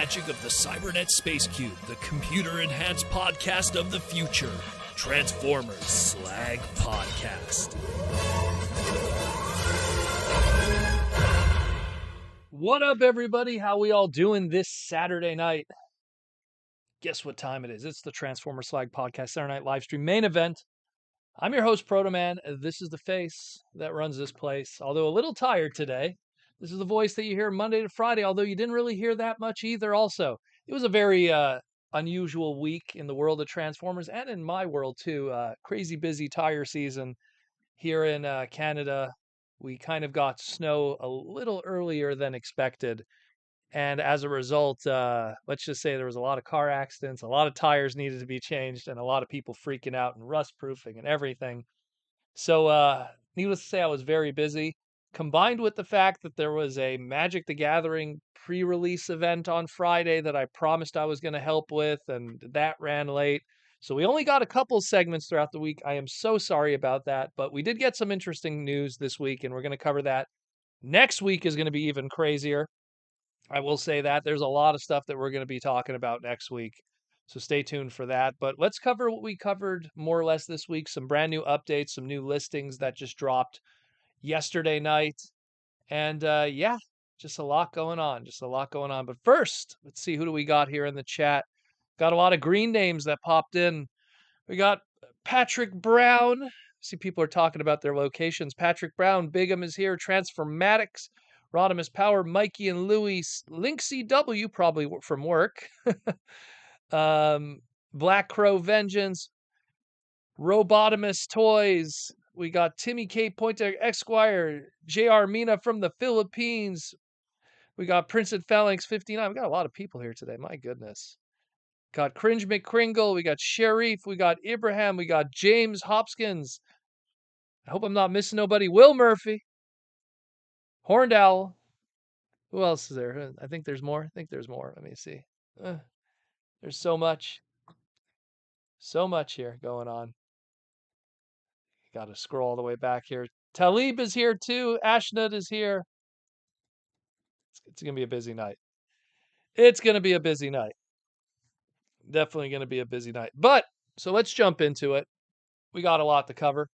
magic of the Cybernet Space Cube, the computer-enhanced podcast of the future. Transformers Slag Podcast. What up, everybody? How we all doing this Saturday night? Guess what time it is? It's the Transformers Slag Podcast Saturday Night live stream main event. I'm your host, Proto Man. This is the face that runs this place. Although a little tired today. This is the voice that you hear Monday to Friday, although you didn't really hear that much either also. It was a very unusual week in the world of Transformers and in my world too. Crazy busy tire season here in Canada. We kind of got snow a little earlier than expected. And as a result, let's just say there was a lot of car accidents, a lot of tires needed to be changed, and a lot of people freaking out and rust proofing and everything. So, needless to say, I was very busy, combined with the fact that there was a Magic the Gathering pre-release event on Friday that I promised I was going to help with, and that ran late. So we only got a couple segments throughout the week. I am so sorry about that, but we did get some interesting news this week, and we're going to cover that. Next week is going to be even crazier. I will say that there's a lot of stuff that we're going to be talking about next week. So stay tuned for that. But let's cover what we covered more or less this week. Some brand new updates, some new listings that just dropped yesterday night. And yeah, just a lot going on. Just a lot going on. But first, let's see, who do we got here in the chat? Got a lot of green names that popped in. We got Patrick Brown. See, people are talking about their locations. Patrick Brown, Bigham is here. Transformatics, Rodimus Power, Mikey and Louie, Link CW, probably from work. Black Crow Vengeance, Robotimus Toys. We got Timmy K. Pointer Esquire, JR Mina from the Philippines. We got Prince and Phalanx 59. We got a lot of people here today. My goodness. Got Cringe McCringle. We got Sharif. We got Ibrahim. We got James Hopkins. I hope I'm not missing nobody. Will Murphy. Horned Owl. Who else is there? I think there's more. Let me see. There's so much. So much here going on. Got to scroll all the way back here. Talib is here too. Ashnut is here. It's going to be a busy night. It's going to be a busy night. Definitely going to be a busy night. But, so let's jump into it. We got a lot to cover.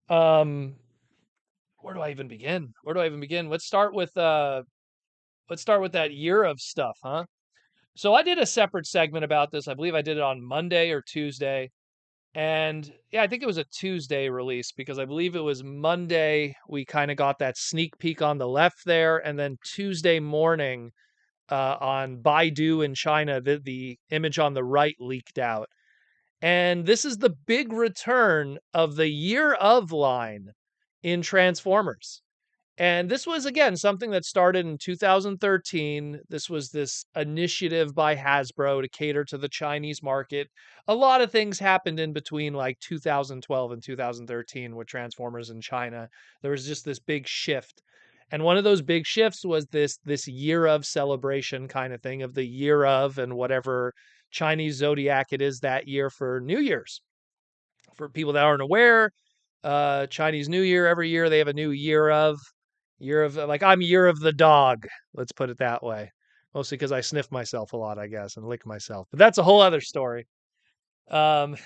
Where do I even begin? Let's start with that year of stuff, huh? So I did a separate segment about this. I believe I did it on Monday or Tuesday. And yeah, I think it was a Tuesday release because I believe it was Monday we kind of got that sneak peek on the left there, and then Tuesday morning on Baidu in China, the image on the right leaked out. And this is the big return of the year of line in Transformers. And this was, again, something that started in 2013. This was this initiative by Hasbro to cater to the Chinese market. A lot of things happened in between like 2012 and 2013 with Transformers in China. There was just this big shift. And one of those big shifts was this year of celebration kind of thing, of the year of and whatever Chinese zodiac it is that year for New Year's. For people that aren't aware, Chinese New Year, every year they have a new year of, like, I'm year of the dog. Let's put it that way. Mostly because I sniff myself a lot, I guess, and lick myself. But that's a whole other story. But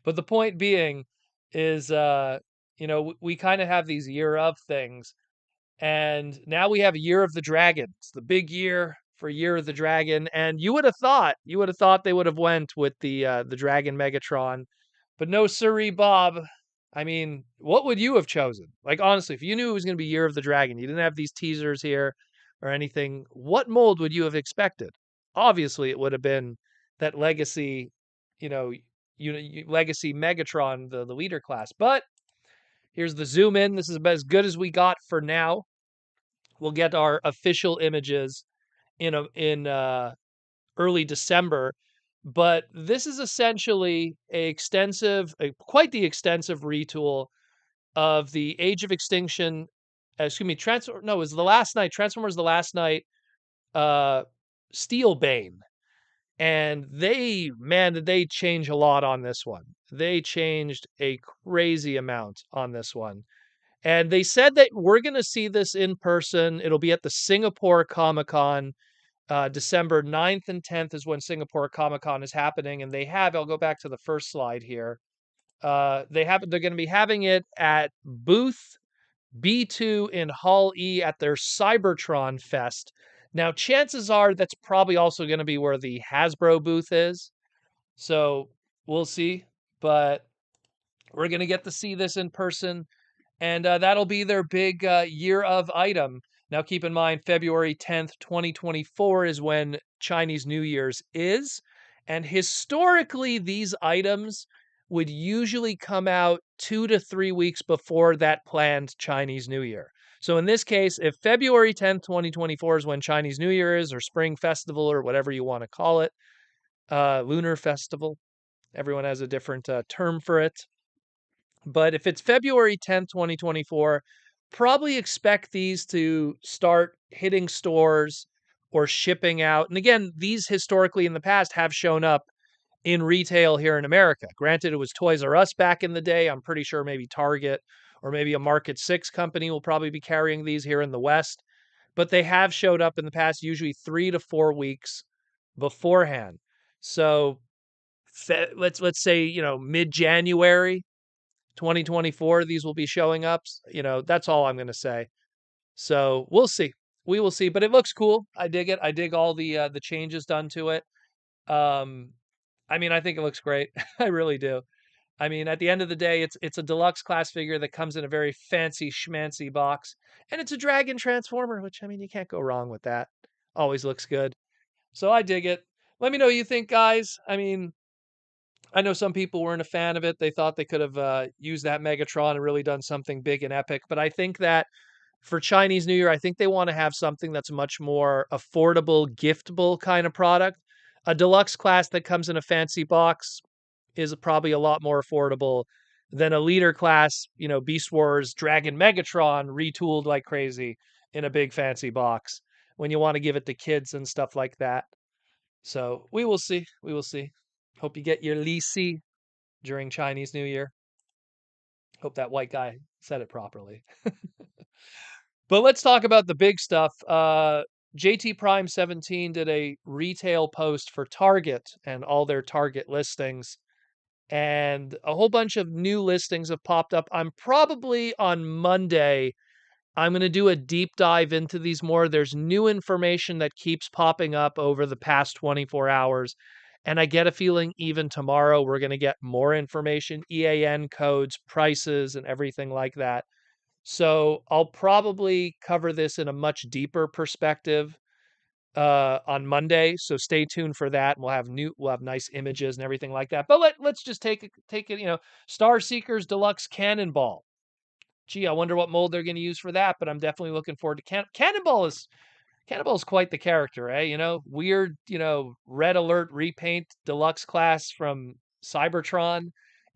the point being is, we kind of have these year of things. And now we have Year of the Dragon. It's the big year for Year of the Dragon. And you would have thought they would have went with the Dragon Megatron. But no siree, Bob. I mean, what would you have chosen? Like, honestly, if you knew it was going to be Year of the Dragon, you didn't have these teasers here or anything, what mold would you have expected? Obviously, it would have been that Legacy, Legacy Megatron, the leader class. But here's the zoom in. This is about as good as we got for now. We'll get our official images in early December. But this is essentially quite the extensive retool of the Age of Extinction. It was the last night. Transformers: The Last Night. Steel Bane, and did they change a lot on this one. They changed a crazy amount on this one, and they said that we're going to see this in person. It'll be at the Singapore Comic-Con. December 9th and 10th is when Singapore Comic Con is happening, and I'll go back to the first slide here. They're going to be having it at booth B2 in Hall E at their Cybertron Fest. Now, chances are that's probably also going to be where the Hasbro booth is. So we'll see. But we're going to get to see this in person. And that'll be their big year of item. Now, keep in mind, February 10th, 2024 is when Chinese New Year's is. And historically, these items would usually come out 2 to 3 weeks before that planned Chinese New Year. So in this case, if February 10th, 2024 is when Chinese New Year is, or Spring Festival, or whatever you want to call it, Lunar Festival, everyone has a different term for it. But if it's February 10th, 2024, probably expect these to start hitting stores or shipping out. And again, these historically in the past have shown up in retail here in America. Granted, it was Toys R Us back in the day. I'm pretty sure maybe Target or maybe a Market 6 company will probably be carrying these here in the West. But they have showed up in the past, usually 3 to 4 weeks beforehand. So let's say, mid-January 2024, these will be showing up. That's all I'm going to say. So we'll see. We will see. But it looks cool. I dig it. I dig all the changes done to it. I think it looks great. I really do. At the end of the day, it's a deluxe class figure that comes in a very fancy schmancy box, and it's a dragon transformer, which you can't go wrong with that. Always looks good. So I dig it. Let me know what you think, guys. I know some people weren't a fan of it. They thought they could have used that Megatron and really done something big and epic. But I think that for Chinese New Year, I think they want to have something that's much more affordable, giftable kind of product. A deluxe class that comes in a fancy box is probably a lot more affordable than a leader class, Beast Wars Dragon Megatron retooled like crazy in a big fancy box when you want to give it to kids and stuff like that. So we will see. We will see. Hope you get your Lisi during Chinese New Year. Hope that white guy said it properly. But let's talk about the big stuff. JT Prime 17 did a retail post for Target and all their Target listings. And a whole bunch of new listings have popped up. I'm probably on Monday. I'm going to do a deep dive into these more. There's new information that keeps popping up over the past 24 hours. And I get a feeling even tomorrow we're going to get more information, EAN codes, prices, and everything like that. So I'll probably cover this in a much deeper perspective on Monday. So stay tuned for that. We'll have nice images and everything like that. But let's just take it. Star Seekers Deluxe Cannonball. Gee, I wonder what mold they're going to use for that. But I'm definitely looking forward to Cannonball is quite the character, eh? Weird, red alert repaint deluxe class from Cybertron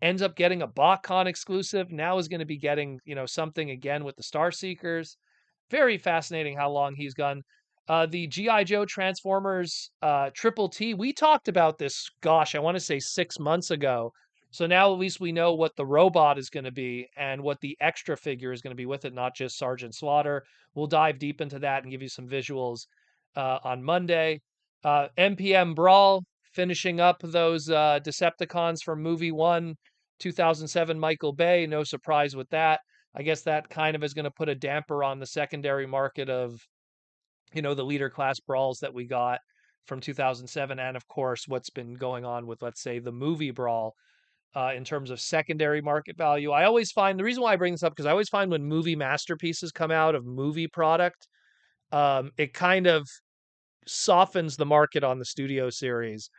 ends up getting a BotCon exclusive. Now is going to be getting, something again with the Star Seekers. Very fascinating how long he's gone. The G.I. Joe Transformers Triple T, we talked about this, gosh, I want to say 6 months ago. So now at least we know what the robot is going to be and what the extra figure is going to be with it, not just Sergeant Slaughter. We'll dive deep into that and give you some visuals on Monday. MPM Brawl, finishing up those Decepticons from movie 1, 2007 Michael Bay. No surprise with that. I guess that kind of is going to put a damper on the secondary market of, the leader class brawls that we got from 2007. And of course, what's been going on with, let's say, the movie Brawl in terms of secondary market value. I always find the reason why I bring this up, because I always find when movie masterpieces come out of movie product, it kind of softens the market on the studio series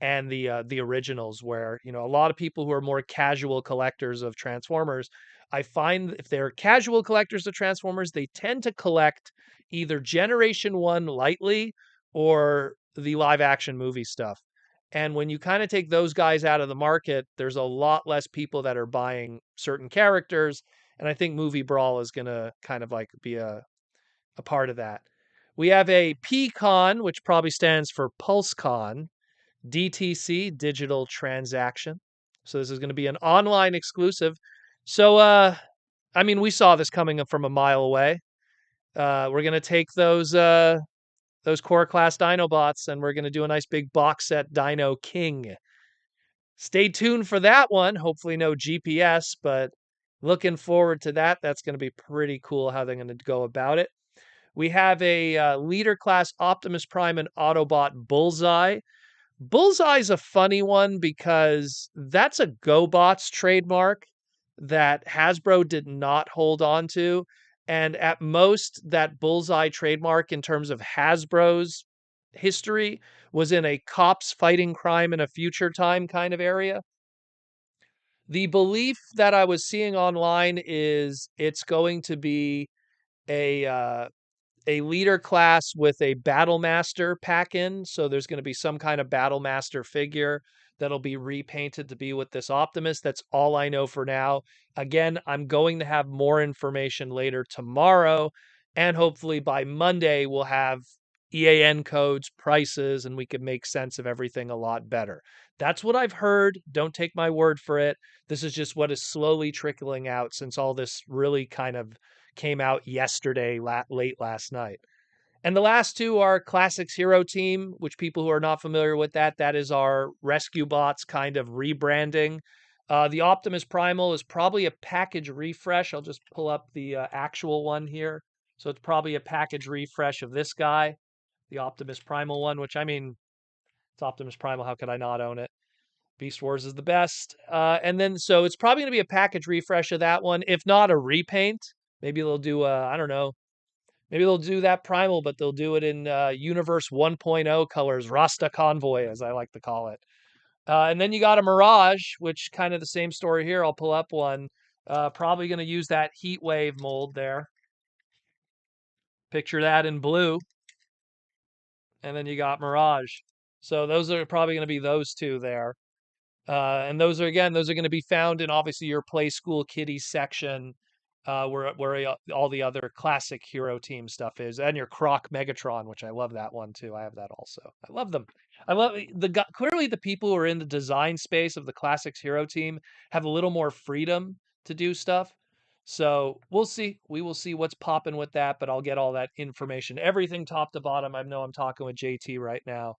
and the originals, where a lot of people who are more casual collectors of Transformers, I find if they're casual collectors of Transformers, they tend to collect either Generation 1 lightly or the live action movie stuff. And when you kind of take those guys out of the market, there's a lot less people that are buying certain characters. And I think Movie Brawl is going to kind of like be a part of that. We have a PCon, which probably stands for PulseCon, DTC, digital transaction. So this is going to be an online exclusive. So, we saw this coming from a mile away. We're going to take those those core class Dinobots, and we're going to do a nice big box set Dino King. Stay tuned for that one. Hopefully no GPS, but looking forward to that. That's going to be pretty cool how they're going to go about it. We have a leader class Optimus Prime and Autobot Bullseye. Bullseye's a funny one because that's a GoBots trademark that Hasbro did not hold on to. And at most, that Bullseye trademark in terms of Hasbro's history was in a cops fighting crime in a future time kind of area. The belief that I was seeing online is it's going to be a a leader class with a battle master pack in. So there's going to be some kind of battle master figure that'll be repainted to be with this Optimus. That's all I know for now. Again, I'm going to have more information later tomorrow. And hopefully by Monday, we'll have EAN codes, prices, and we can make sense of everything a lot better. That's what I've heard. Don't take my word for it. This is just what is slowly trickling out since all this really kind of came out yesterday, late last night. And the last two are Classics Hero Team, which people who are not familiar with that is our Rescue Bots kind of rebranding. The Optimus Primal is probably a package refresh. I'll just pull up the actual one here. So it's probably a package refresh of this guy, the Optimus Primal one, which I mean, it's Optimus Primal. How could I not own it? Beast Wars is the best. And then, so it's probably going to be a package refresh of that one, if not a repaint. Maybe they'll do, I don't know, maybe they'll do that Primal, but they'll do it in Universe 1.0 colors, Rasta Convoy, as I like to call it. And then you got a Mirage, which kind of the same story here. I'll pull up one. Probably going to use that Heat Wave mold there. Picture that in blue. And then you got Mirage. So those are probably going to be those two there. And those are going to be found in obviously your Play School Kiddies section, where all the other classic hero team stuff is, and your Croc Megatron, which I love that one too. I have that also. I love them. I love clearly the people who are in the design space of the classics hero team have a little more freedom to do stuff. So we'll see. We will see what's popping with that, but I'll get all that information, everything top to bottom. I know I'm talking with JT right now.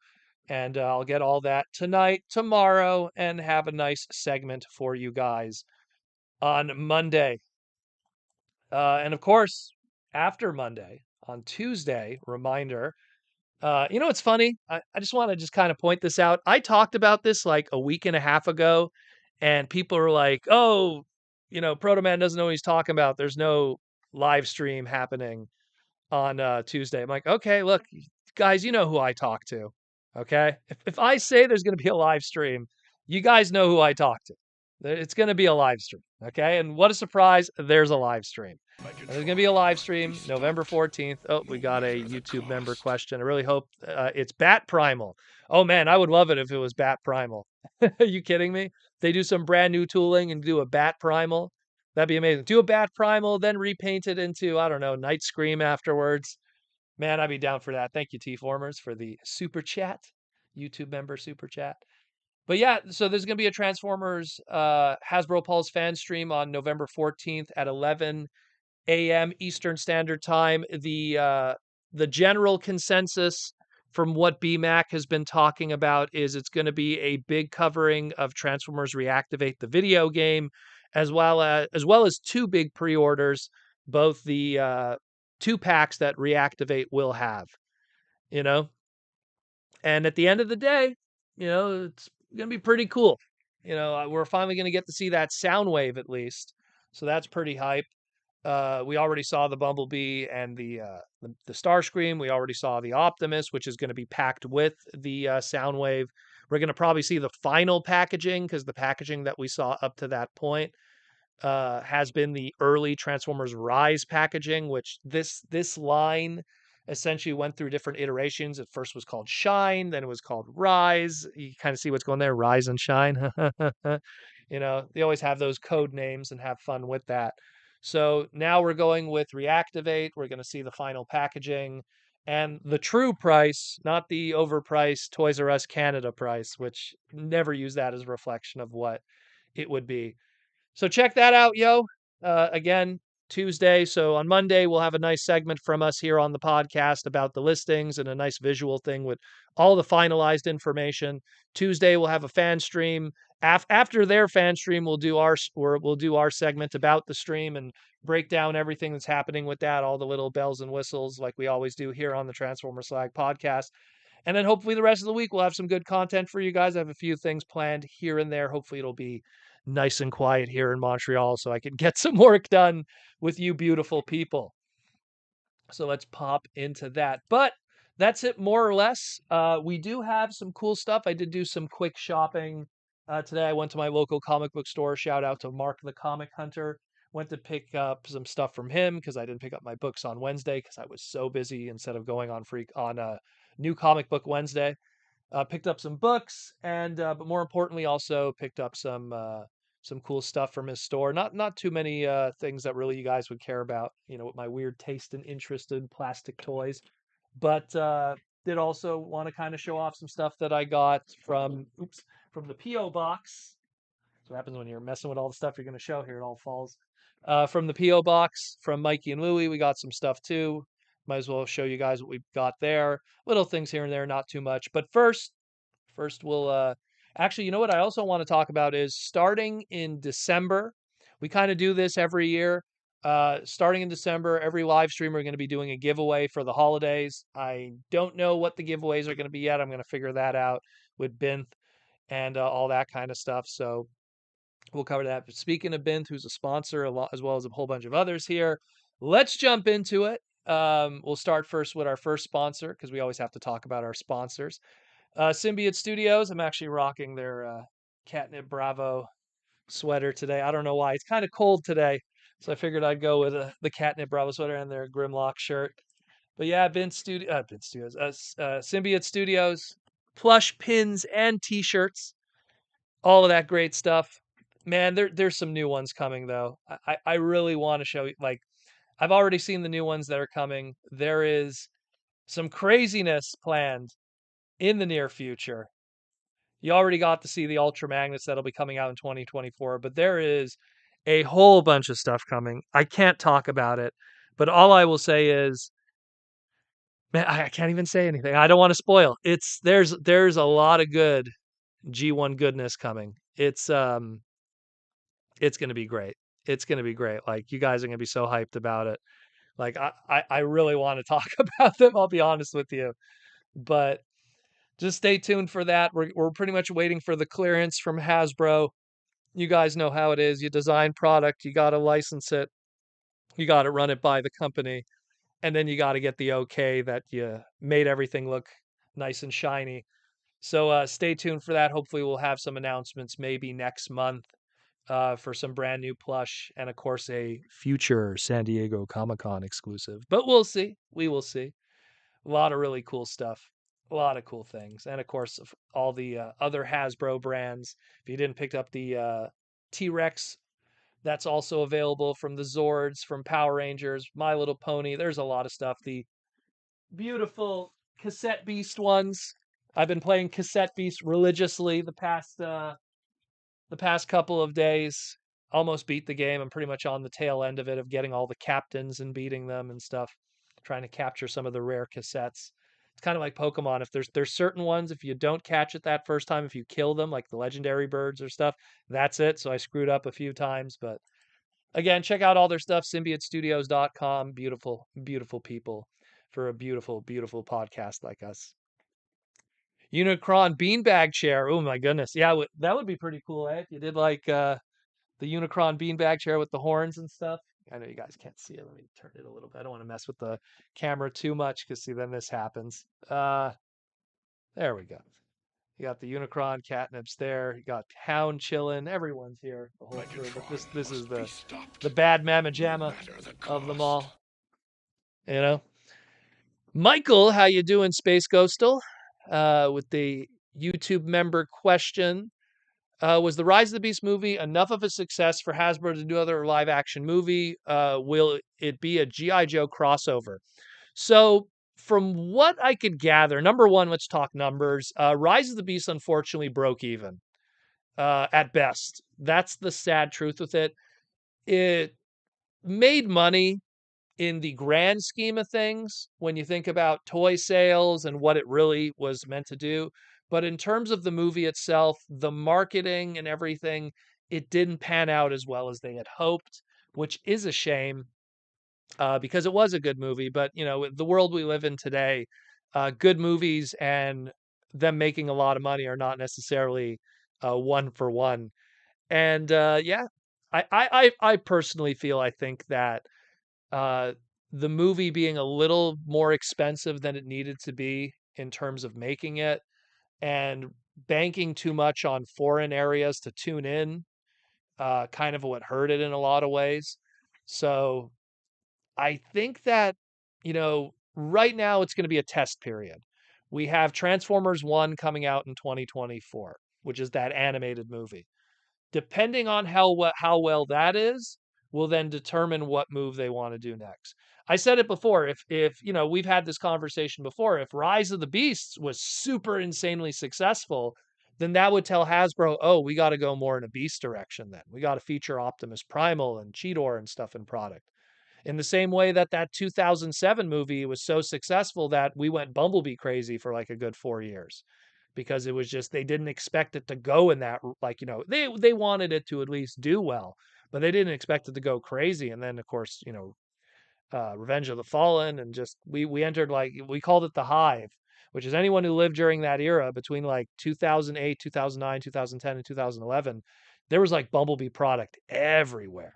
And I'll get all that tonight, tomorrow, and have a nice segment for you guys on Monday. And of course, after Monday, on Tuesday, reminder. It's funny. I just want to just kind of point this out. I talked about this like a week and a half ago, and people are like, oh, Proto Man doesn't know what he's talking about. There's no live stream happening on Tuesday. I'm like, okay, look, guys, you know who I talk to. Okay. If I say there's going to be a live stream, you guys know who I talk to. It's going to be a live stream. Okay. And what a surprise. There's a live stream. There's going to be a live stream November 14th. Oh, we got a YouTube member question. I really hope it's Bat Primal. Oh, man, I would love it if it was Bat Primal. Are you kidding me? They do some brand new tooling and do a Bat Primal. That'd be amazing. Do a Bat Primal, then repaint it into, I don't know, Night Scream afterwards. Man, I'd be down for that. Thank you, T-Formers, for the super chat. YouTube member super chat. But yeah, so there's going to be a Transformers Hasbro Pulse fan stream on November 14th at 11 a.m. Eastern Standard Time. The general consensus from what BMAC has been talking about is it's going to be a big covering of Transformers Reactivate, the video game, as well as two big pre-orders, both the 2 packs that Reactivate will have, And at the end of the day, it's going to be pretty cool. We're finally going to get to see that Soundwave at least. So that's pretty hype. We already saw the Bumblebee and the Starscream. We already saw the Optimus, which is going to be packed with the Soundwave. We're going to probably see the final packaging because the packaging that we saw up to that point has been the early Transformers Rise packaging, which this line essentially went through different iterations. At first was called Shine, then it was called Rise. You kind of see what's going there, Rise and Shine. They always have those code names and have fun with that. So now we're going with Reactivate. We're going to see the final packaging and the true price, not the overpriced Toys R Us Canada price, which never use that as a reflection of what it would be. So check that out, yo. Again, Tuesday. So on Monday, we'll have a nice segment from us here on the podcast about the listings and a nice visual thing with all the finalized information. Tuesday, we'll have a fan stream. After their fan stream, we'll do our segment about the stream and break down everything that's happening with that, all the little bells and whistles like we always do here on the Transformer Slag podcast. And then hopefully the rest of the week we'll have some good content for you guys. I have a few things planned here and there. Hopefully it'll be nice and quiet here in Montreal so I can get some work done with you beautiful people. So let's pop into that. But that's it more or less. We do have some cool stuff. I did do some quick shopping today. I went to my local comic book store. Shout out to Mark the Comic Hunter. Went to pick up some stuff from him because I didn't pick up my books on Wednesday because I was so busy instead of going on New Comic Book Wednesday. Picked up some books and but more importantly also picked up some cool stuff from his store. Not too many things that really you guys would care about, with my weird taste and interest in plastic toys. But did also want to kind of show off some stuff that I got from the PO box. That's what happens when you're messing with all the stuff you're going to show here. It all falls. From the PO box from Mikey and Louie, we got some stuff too. Might as well show you guys what we've got there. Little things here and there, not too much. But first we'll actually, you know what I also want to talk about is starting in December. We kind of do this every year. Starting in December, every live stream we're going to be doing a giveaway for the holidays. I don't know what the giveaways are going to be yet. I'm going to figure that out with Binth and all that kind of stuff. So we'll cover that. But speaking of Binth, who's a sponsor, as well as a whole bunch of others here, let's jump into it. We'll start first with our first sponsor because we always have to talk about our sponsors. Symbiote Studios. I'm actually rocking their Catnip Bravo sweater today. I don't know why. It's kind of cold today, so I figured I'd go with the Catnip Bravo sweater and their Grimlock shirt. But yeah, Symbiote Studios, plush pins and T-shirts, all of that great stuff. Man, there's some new ones coming though. I really want to show you. Like, I've already seen the new ones that are coming. There is some craziness planned in the near future. You already got to see the Ultra Magnets that'll be coming out in 2024, but there is a whole bunch of stuff coming. I can't talk about it, but all I will say is, man, I can't even say anything. I don't want to spoil. There's a lot of good G1 goodness coming. It's going to be great. It's going to be great. Like, you guys are going to be so hyped about it. Like, I really want to talk about them. I'll be honest with you, but just stay tuned for that. We're pretty much waiting for the clearance from Hasbro. You guys know how it is. You design product, you got to license it, you got to run it by the company, and then you got to get the okay that you made everything look nice and shiny. So stay tuned for that. Hopefully, we'll have some announcements maybe next month for some brand new plush and, of course, a future San Diego Comic-Con exclusive. But we'll see. We will see. A lot of really cool stuff. A lot of cool things. And, of course, all the other Hasbro brands. If you didn't pick up the T-Rex, that's also available from the Zords, from Power Rangers, My Little Pony. There's a lot of stuff. The beautiful Cassette Beast ones. I've been playing Cassette Beast religiously the past couple of days. Almost beat the game. I'm pretty much on the tail end of it, of getting all the captains and beating them and stuff, trying to capture some of the rare cassettes. It's kind of like Pokemon. If there's certain ones, if you don't catch it that first time, if you kill them, like the legendary birds or stuff, that's it. So I screwed up a few times, but again, check out all their stuff, symbiotestudios.com. Beautiful, beautiful people for a beautiful, beautiful podcast like us. Unicron beanbag chair. Oh my goodness. Yeah, that would be pretty cool, eh? If you did like the Unicron beanbag chair with the horns and stuff. I know you guys can't see it. Let me turn it a little bit. I don't want to mess with the camera too much because see, then this happens. There we go. You got the Unicron catnips there. You got Hound chilling. Everyone's here. The whole crew. But this is the bad mamma jamma of them all. You know? Michael, how you doing, Space Ghostal? With the YouTube member question. Was the Rise of the Beast movie enough of a success for Hasbro to do another live action movie? Will it be a G.I. Joe crossover? So, from what I could gather, number one, let's talk numbers. Rise of the Beast unfortunately broke even at best. That's the sad truth with it. made money in the grand scheme of things when you think about toy sales and what it really was meant to do. But in terms of the movie itself, the marketing and everything, it didn't pan out as well as they had hoped, which is a shame because it was a good movie. But, the world we live in today, good movies and them making a lot of money are not necessarily one for one. And yeah, I personally feel I think that uh, the movie being a little more expensive than it needed to be in terms of making it and banking too much on foreign areas to tune in, kind of what hurt it in a lot of ways. So I think that, right now it's going to be a test period. We have Transformers 1 coming out in 2024, which is that animated movie. Depending on how well that is, will then determine what move they wanna do next. I said it before, if, we've had this conversation before, if Rise of the Beasts was super insanely successful, then that would tell Hasbro, "Oh, we gotta go more in a Beast direction then. We gotta feature Optimus Primal and Cheetor and stuff in product." In the same way that that 2007 movie was so successful that we went Bumblebee crazy for, like, a good 4 years because it was just they didn't expect it to go in that like, they wanted it to at least do well, but they didn't expect it to go crazy, and then, of course, Revenge of the Fallen, and just we entered, like we called it the Hive, which is anyone who lived during that era between, like, 2008, 2009, 2010, and 2011, there was, like, Bumblebee product everywhere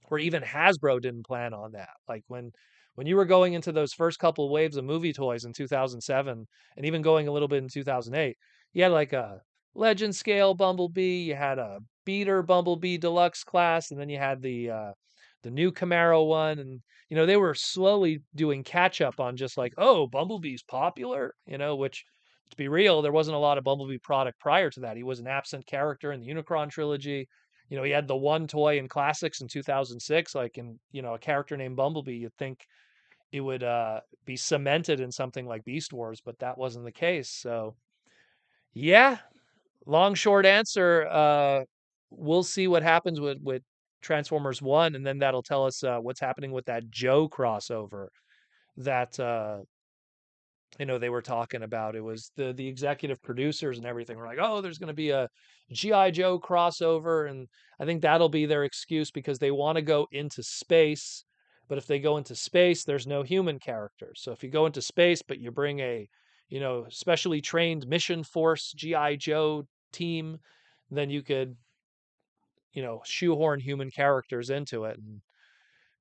where even Hasbro didn't plan on that. Like when you were going into those first couple of waves of movie toys in 2007 and even going a little bit in 2008, you had like a legend scale Bumblebee, you had a beater Bumblebee deluxe class, and then you had the new Camaro one, and they were slowly doing catch up on just like, oh, Bumblebee's popular, which, to be real, there wasn't a lot of Bumblebee product prior to that. He was an absent character in the Unicron trilogy. He had the one toy in Classics in 2006, like in, a character named Bumblebee. You'd think it would be cemented in something like Beast Wars, but that wasn't the case. So, yeah, long, short answer. We'll see what happens with Transformers 1, and then that'll tell us what's happening with that Joe crossover that they were talking about. It was the executive producers and everything were like, oh, there's going to be a GI Joe crossover, and I think that'll be their excuse because they want to go into space. But if they go into space, there's no human characters. So if you go into space but you bring a specially trained mission force GI Joe team, then you could shoehorn human characters into it and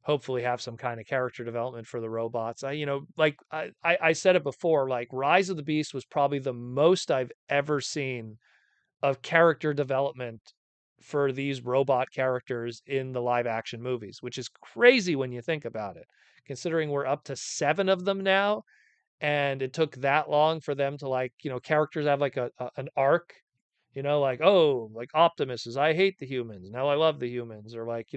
hopefully have some kind of character development for the robots. I said it before, like Rise of the Beast was probably the most I've ever seen of character development for these robot characters in the live action movies, which is crazy when you think about it, considering we're up to 7 of them now and it took that long for them to, like, characters have like an arc, like, oh, like Optimus is, I hate the humans, now I love the humans, or like,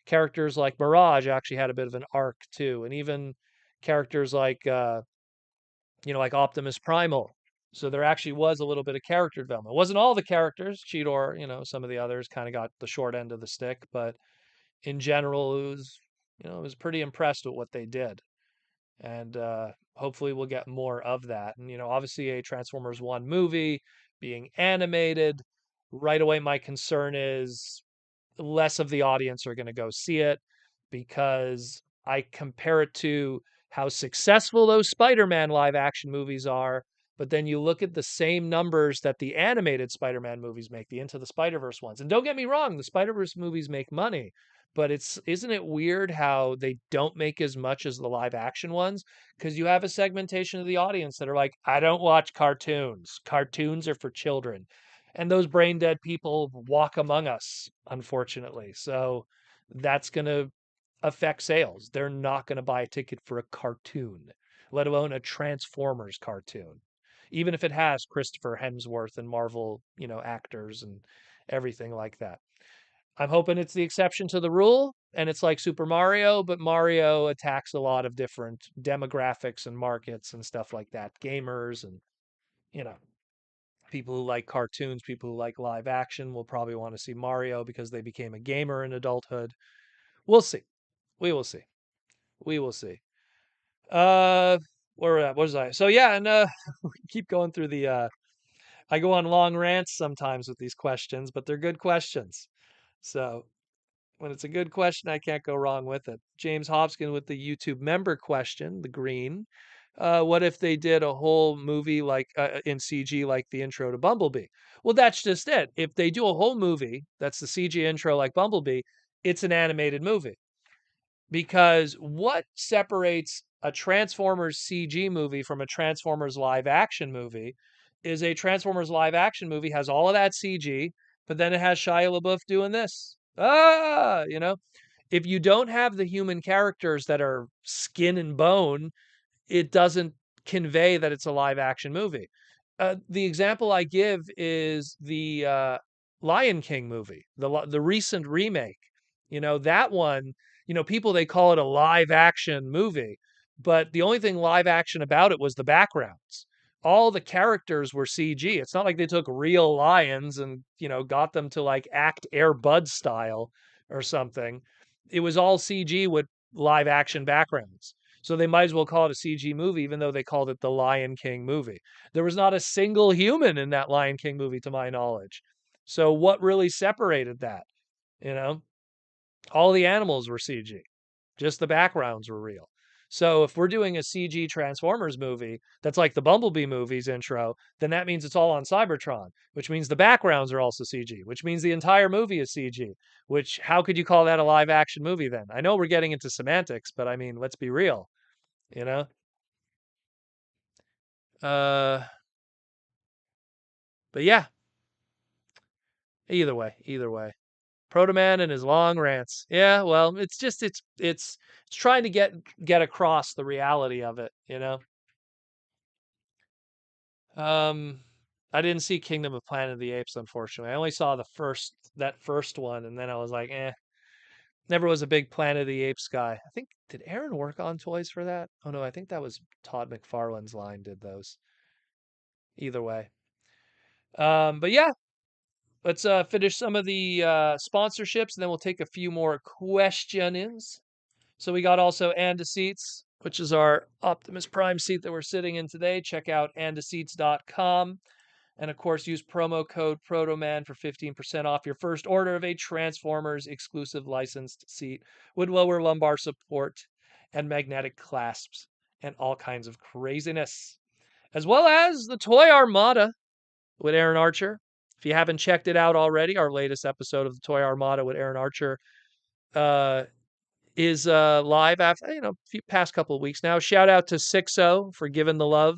characters like Mirage actually had a bit of an arc too, and even characters like like Optimus Primal. So there actually was a little bit of character development. It wasn't all the characters. Cheetor, some of the others kind of got the short end of the stick, but in general, I was pretty impressed with what they did, and hopefully we'll get more of that. And obviously a Transformers 1 movie being animated, right away my concern is less of the audience are going to go see it because I compare it to how successful those Spider-Man live action movies are, but then you look at the same numbers that the animated Spider-Man movies make, the Into the Spider-Verse ones. And don't get me wrong, the Spider-Verse movies make money, but isn't it weird how they don't make as much as the live action ones? Because you have a segmentation of the audience that are like, I don't watch cartoons. Cartoons are for children. And those brain dead people walk among us, unfortunately. So that's going to affect sales. They're not going to buy a ticket for a cartoon, let alone a Transformers cartoon, even if it has Christopher Hemsworth and Marvel, actors and everything like that. I'm hoping it's the exception to the rule and it's like Super Mario, but Mario attacks a lot of different demographics and markets and stuff like that. Gamers and, you know, people who like cartoons, people who like live action will probably want to see Mario because they became a gamer in adulthood. We'll see. We will see. We will see. Uh, where were at? What was I? So yeah, and we keep going through the. I go on long rants sometimes with these questions, but they're good questions. So when it's a good question, I can't go wrong with it. James Hopkins with the YouTube member question, the green. What if they did a whole movie like in CG, like the intro to Bumblebee? Well, that's just it. If they do a whole movie that's the CG intro like Bumblebee, it's an animated movie. Because what separates a Transformers CG movie from a Transformers live action movie is a Transformers live action movie has all of that CG, but then it has Shia LaBeouf doing this. If you don't have the human characters that are skin and bone, it doesn't convey that it's a live action movie. The example I give is the Lion King movie, the recent remake. That one. People they call it a live action movie, but the only thing live action about it was the backgrounds. All the characters were CG. It's not like they took real lions and got them to like act Air Bud style or something. It was all CG with live action backgrounds. So they might as well call it a CG movie, even though they called it the Lion King movie. There was not a single human in that Lion King movie, to my knowledge. So what really separated that? You know, all the animals were CG, just the backgrounds were real. So if we're doing a CG Transformers movie that's like the Bumblebee movie's intro, then that means it's all on Cybertron, which means the backgrounds are also CG, which means the entire movie is CG. Which how could you call that a live action movie then? I know we're getting into semantics, but I mean, let's be real, you know? Uh, but yeah, either way. Proto Man and his long rants. Yeah, well, it's trying to get across the reality of it. Um, I didn't see Kingdom of Planet of the Apes, unfortunately. I only saw that first one, and then I was like, eh. Never was a big Planet of the Apes guy. I think did Aaron work on toys for that? Oh no, I think that was Todd McFarlane's line did those. Either way. But yeah, let's finish some of the sponsorships, and then we'll take a few more questions. So we got also Anda Seats, which is our Optimus Prime seat that we're sitting in today. Check out andaseats.com. And of course, use promo code ProtoMan for 15% off your first order of a Transformers exclusive licensed seat with lower lumbar support and magnetic clasps and all kinds of craziness. As well as the Toy Armada with Aaron Archer. If you haven't checked it out already, our latest episode of the Toy Armada with Aaron Archer uh, is live after past couple of weeks now. Shout out to Sixo for giving the love.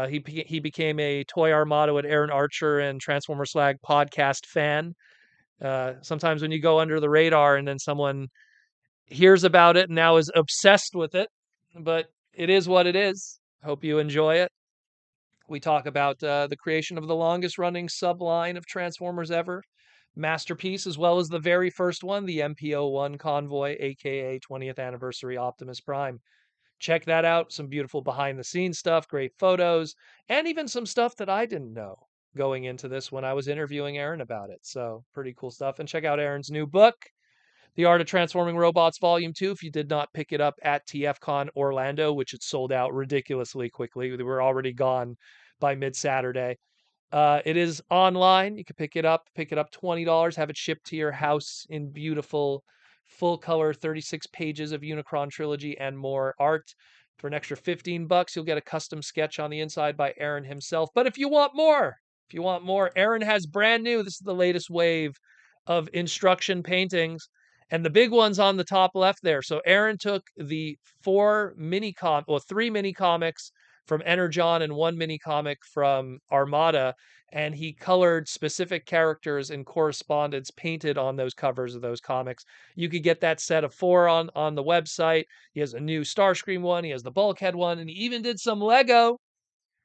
He became a Toy Armada with Aaron Archer and Transformer Slag podcast fan. Sometimes when you go under the radar and then someone hears about it and now is obsessed with it, but it is what it is. Hope you enjoy it. We talk about the creation of the longest running subline of Transformers ever, Masterpiece, as well as the very first one, the MPO1 Convoy, aka 20th Anniversary Optimus Prime. Check that out. Some beautiful behind the scenes stuff, great photos, and even some stuff that I didn't know going into this when I was interviewing Aaron about it. So, pretty cool stuff. And check out Aaron's new book, The Art of Transforming Robots Volume 2, if you did not pick it up at TFCon Orlando, which it sold out ridiculously quickly. They were already gone by mid Saturday. It is online. You can pick it up $20, have it shipped to your house in beautiful, full color, 36 pages of Unicron trilogy and more art. For an extra $15, you'll get a custom sketch on the inside by Aaron himself. But if you want more, Aaron has brand new. This is the latest wave of instruction paintings. And the big one's on the top left there. So Aaron took the three mini comics from Energon and one mini comic from Armada, and he colored specific characters in correspondence painted on those covers of those comics. You could get that set of four on the website. He has a new Starscream one, he has the Bulkhead one, and he even did some Lego.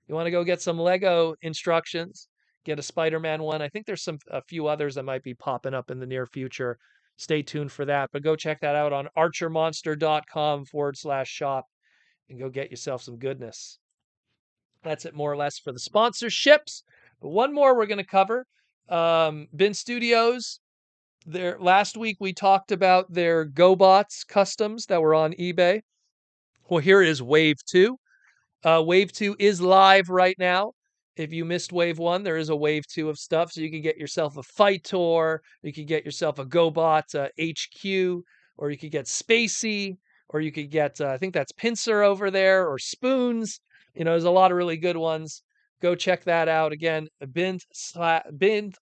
You want to go get some Lego instructions? Get a Spider-Man one. I think there's a few others that might be popping up in the near future. Stay tuned for that. But go check that out on archermonster.com/shop and go get yourself some goodness. That's it more or less for the sponsorships. But one more we're going to cover. Bin Studios There last week we talked about their GoBots customs that were on eBay. Well, here is Wave 2. Wave 2 is live right now. If you missed Wave 1, there is a Wave 2 of stuff. So you can get yourself a Fight Tour, you could get yourself a GoBot HQ, or you could get Spacey, or you could get, I think that's Pincer over there, or Spoons. There's a lot of really good ones. Go check that out. Again, bint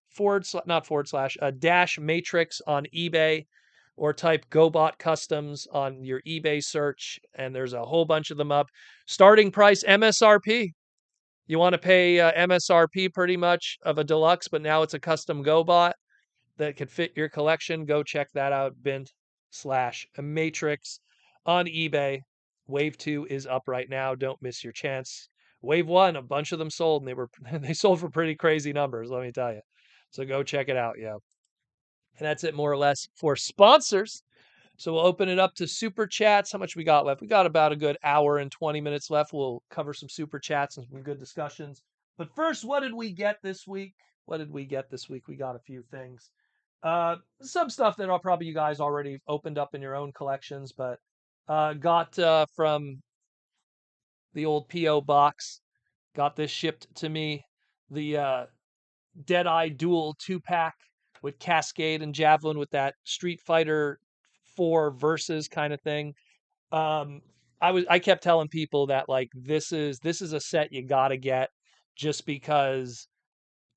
forward slash, not forward slash, dash matrix on eBay, or type GoBot Customs on your eBay search, and there's a whole bunch of them up. Starting price MSRP. You want to pay MSRP pretty much of a deluxe, but now it's a custom GoBot that could fit your collection. Go check that out. Bint slash matrix on eBay. Wave 2 is up right now. Don't miss your chance. Wave 1, a bunch of them sold, and they sold for pretty crazy numbers, let me tell you. So go check it out, yeah. And that's it more or less for sponsors. So we'll open it up to super chats. How much we got left? We got about a good hour and 20 minutes left. We'll cover some super chats and some good discussions. But first, what did we get this week? What did we get this week? We got a few things. Some stuff that probably you guys already opened up in your own collections, but got from the old PO box. Got this shipped to me. The Deadeye Duel 2-pack with Cascade and Javelin with that Street Fighter 4 versus kind of thing. I kept telling people that like this is a set you gotta get just because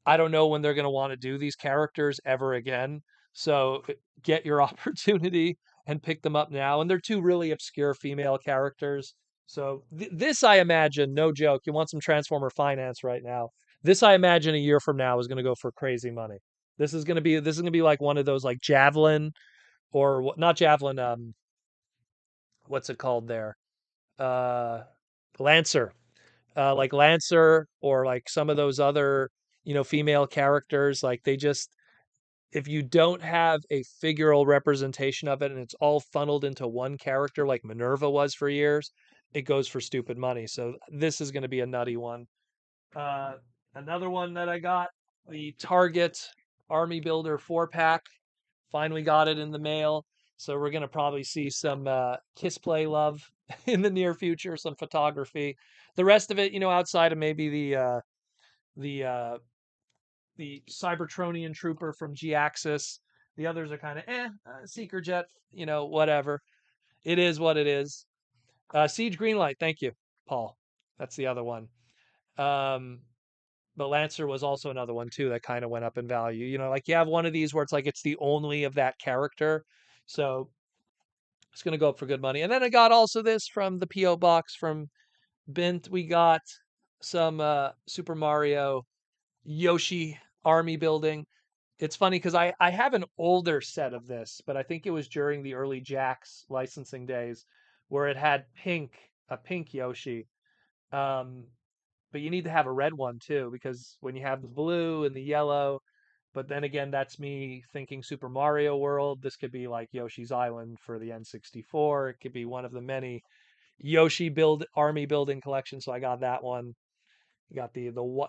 I don't know when they're gonna want to do these characters ever again. So get your opportunity and pick them up now. And they're two really obscure female characters. So this, I imagine, no joke, you want some Transformer finance right now. This, I imagine, a year from now is going to go for crazy money. This is gonna be like one of those like Javelin or not Javelin. What's it called there? Uh, Lancer, like Lancer, or like some of those other female characters. Like they just if you don't have a figural representation of it and it's all funneled into one character like Minerva was for years, it goes for stupid money. So this is going to be a nutty one. Uh, Another one that I got, the Target Army Builder 4-pack. Finally got it in the mail. So we're going to probably see some Kiss Play Love in the near future, some photography. The rest of it, outside of maybe the the Cybertronian trooper from G-Axis. The others are kind of Seeker Jet, whatever. It is what it is. Siege Greenlight, thank you, Paul. That's the other one. But Lancer was also another one too that kind of went up in value. Like you have one of these where it's like it's the only of that character. So it's gonna go up for good money. And then I got also this from the PO box from Bint. We got some Super Mario Yoshi army building. It's funny because I have an older set of this, but I think it was during the early Jax licensing days where it had a pink Yoshi. Um, but you need to have a red one too, because when you have the blue and the yellow, but then again, that's me thinking Super Mario World. This could be like Yoshi's Island for the N64. It could be one of the many Yoshi army building collections. So I got that one. You got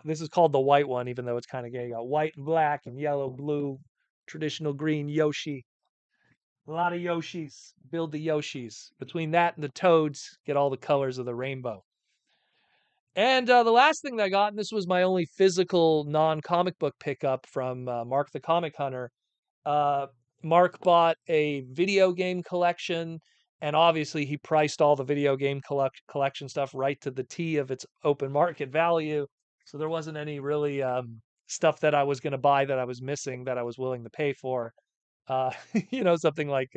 this is called the white one, even though it's kind of gay. You got white and black and yellow, blue, traditional green Yoshi. A lot of Yoshis. Build the Yoshis. Between that and the Toads, get all the colors of the rainbow. And the last thing that I got, and this was my only physical non-comic book pickup from Mark the Comic Hunter. Uh, Mark bought a video game collection, and obviously he priced all the video game collection stuff right to the T of its open market value. So there wasn't any really stuff that I was going to buy that I was missing that I was willing to pay for. Uh, something like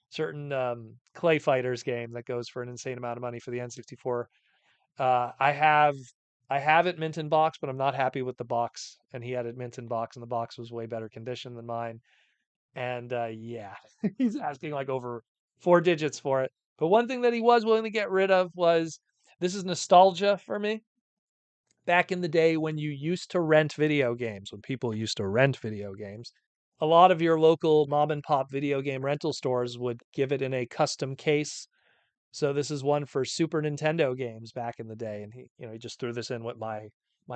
certain Clay Fighters game that goes for an insane amount of money for the N64. Uh, I have I have it mint in box, but I'm not happy with the box. And he had it mint in box, and the box was way better condition than mine. And yeah, he's asking like over 4 digits for it. But one thing that he was willing to get rid of was, this is nostalgia for me. Back in the day when you used to rent video games, when people used to rent video games, a lot of your local mom and pop video game rental stores would give it in a custom case. So this is one for Super Nintendo games back in the day, and he just threw this in with my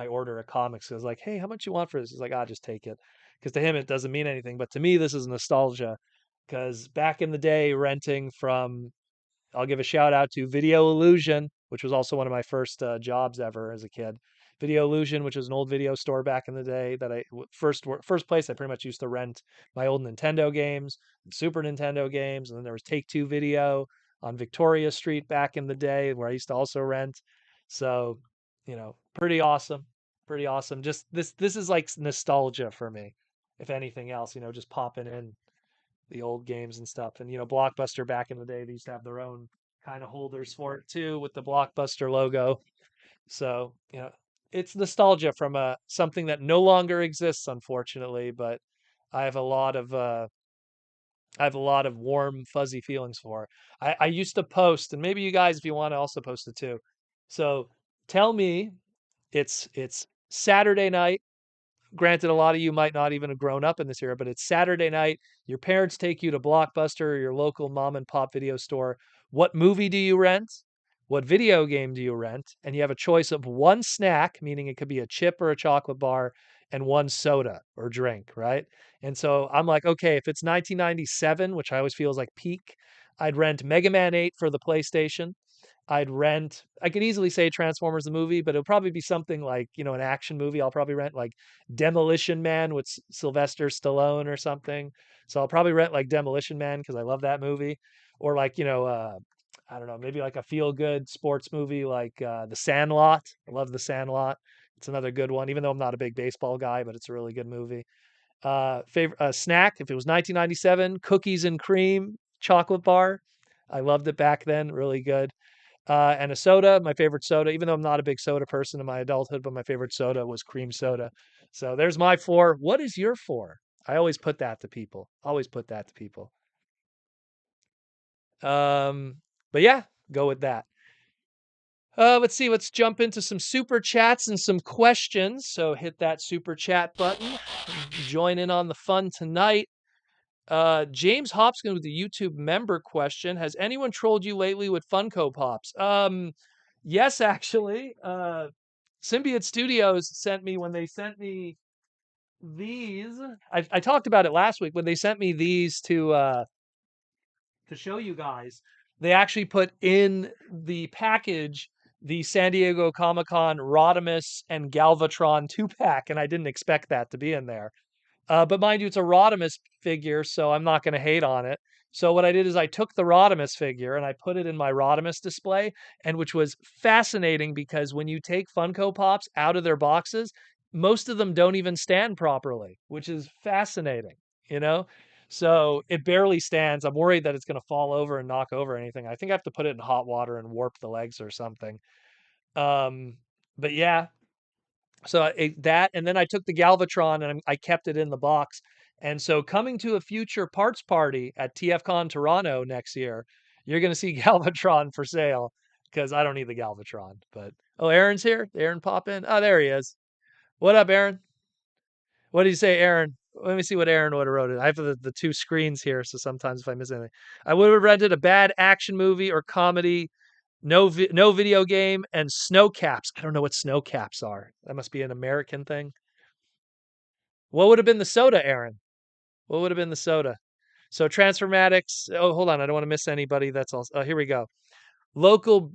order of comics. I was like, "Hey, how much you want for this?" He's like, "Ah, just take it," because to him it doesn't mean anything. But to me, this is nostalgia because back in the day, renting from, I'll give a shout out to Video Illusion, which was also one of my first jobs ever as a kid. Video Illusion, which was an old video store back in the day that first place I pretty much used to rent my old Nintendo games, Super Nintendo games, and then there was Take Two Video on Victoria Street back in the day where I used to also rent. So, pretty awesome, pretty awesome. Just this is like nostalgia for me, if anything else. Just popping in the old games and stuff. And Blockbuster back in the day, they used to have their own kind of holders for it too with the Blockbuster logo. So, it's nostalgia from something that no longer exists, unfortunately, but I have a lot of warm, fuzzy feelings for. I used to post, and maybe you guys, if you want to also post it too. So tell me it's Saturday night. Granted, a lot of you might not even have grown up in this era, but it's Saturday night. Your parents take you to Blockbuster or your local mom and pop video store. What movie do you rent? What video game do you rent? And you have a choice of one snack, meaning it could be a chip or a chocolate bar, and one soda or drink, right? And so I'm like, okay, if it's 1997, which I always feel is like peak, I'd rent Mega Man 8 for the PlayStation. I could easily say Transformers the movie, but it'll probably be something like, an action movie. I'll probably rent like Demolition Man with Sylvester Stallone or something. So I'll probably rent like Demolition Man because I love that movie. Or like, I don't know, maybe like a feel good sports movie like The Sandlot. I love The Sandlot. It's another good one, even though I'm not a big baseball guy, but it's a really good movie. Favorite snack, if it was 1997, cookies and cream chocolate bar. I loved it back then, really good. And a soda, my favorite soda, even though I'm not a big soda person in my adulthood, but my favorite soda was cream soda. So there's my four. What is your four? I always put that to people. Always put that to people. Um, but yeah, go with that. Let's see. Let's jump into some super chats and some questions. So hit that super chat button. Join in on the fun tonight. James Hopkins with the YouTube member question. Has anyone trolled you lately with Funko Pops? Yes, actually. Symbiote Studios when they sent me these. I talked about it last week when they sent me these to show you guys. They actually put in the package the San Diego Comic-Con Rodimus and Galvatron 2-pack, and I didn't expect that to be in there. But mind you, it's a Rodimus figure, so I'm not going to hate on it. So what I did is I took the Rodimus figure and I put it in my Rodimus display, and which was fascinating because when you take Funko Pops out of their boxes, most of them don't even stand properly, which is fascinating, you know? So it barely stands. I'm worried that it's going to fall over and knock over anything. I think I have to put it in hot water and warp the legs or something. Um, but yeah, so that, and then I took the Galvatron and I kept it in the box. And so coming to a future parts party at TFCon Toronto next year, you're going to see Galvatron for sale because I don't need the Galvatron. But oh, Aaron's here. Aaron pop in. Oh, there he is. What up, Aaron? What did you say, Aaron? Let me see what Aaron would have wrote it. I have the two screens here, so sometimes if I miss anything, I would have rented a bad action movie or comedy, no video game, and snow caps. I don't know what snow caps are. That must be an American thing. What would have been the soda, Aaron? What would have been the soda? So Transformatics. Oh, hold on. I don't want to miss anybody. That's all. Here we go. Local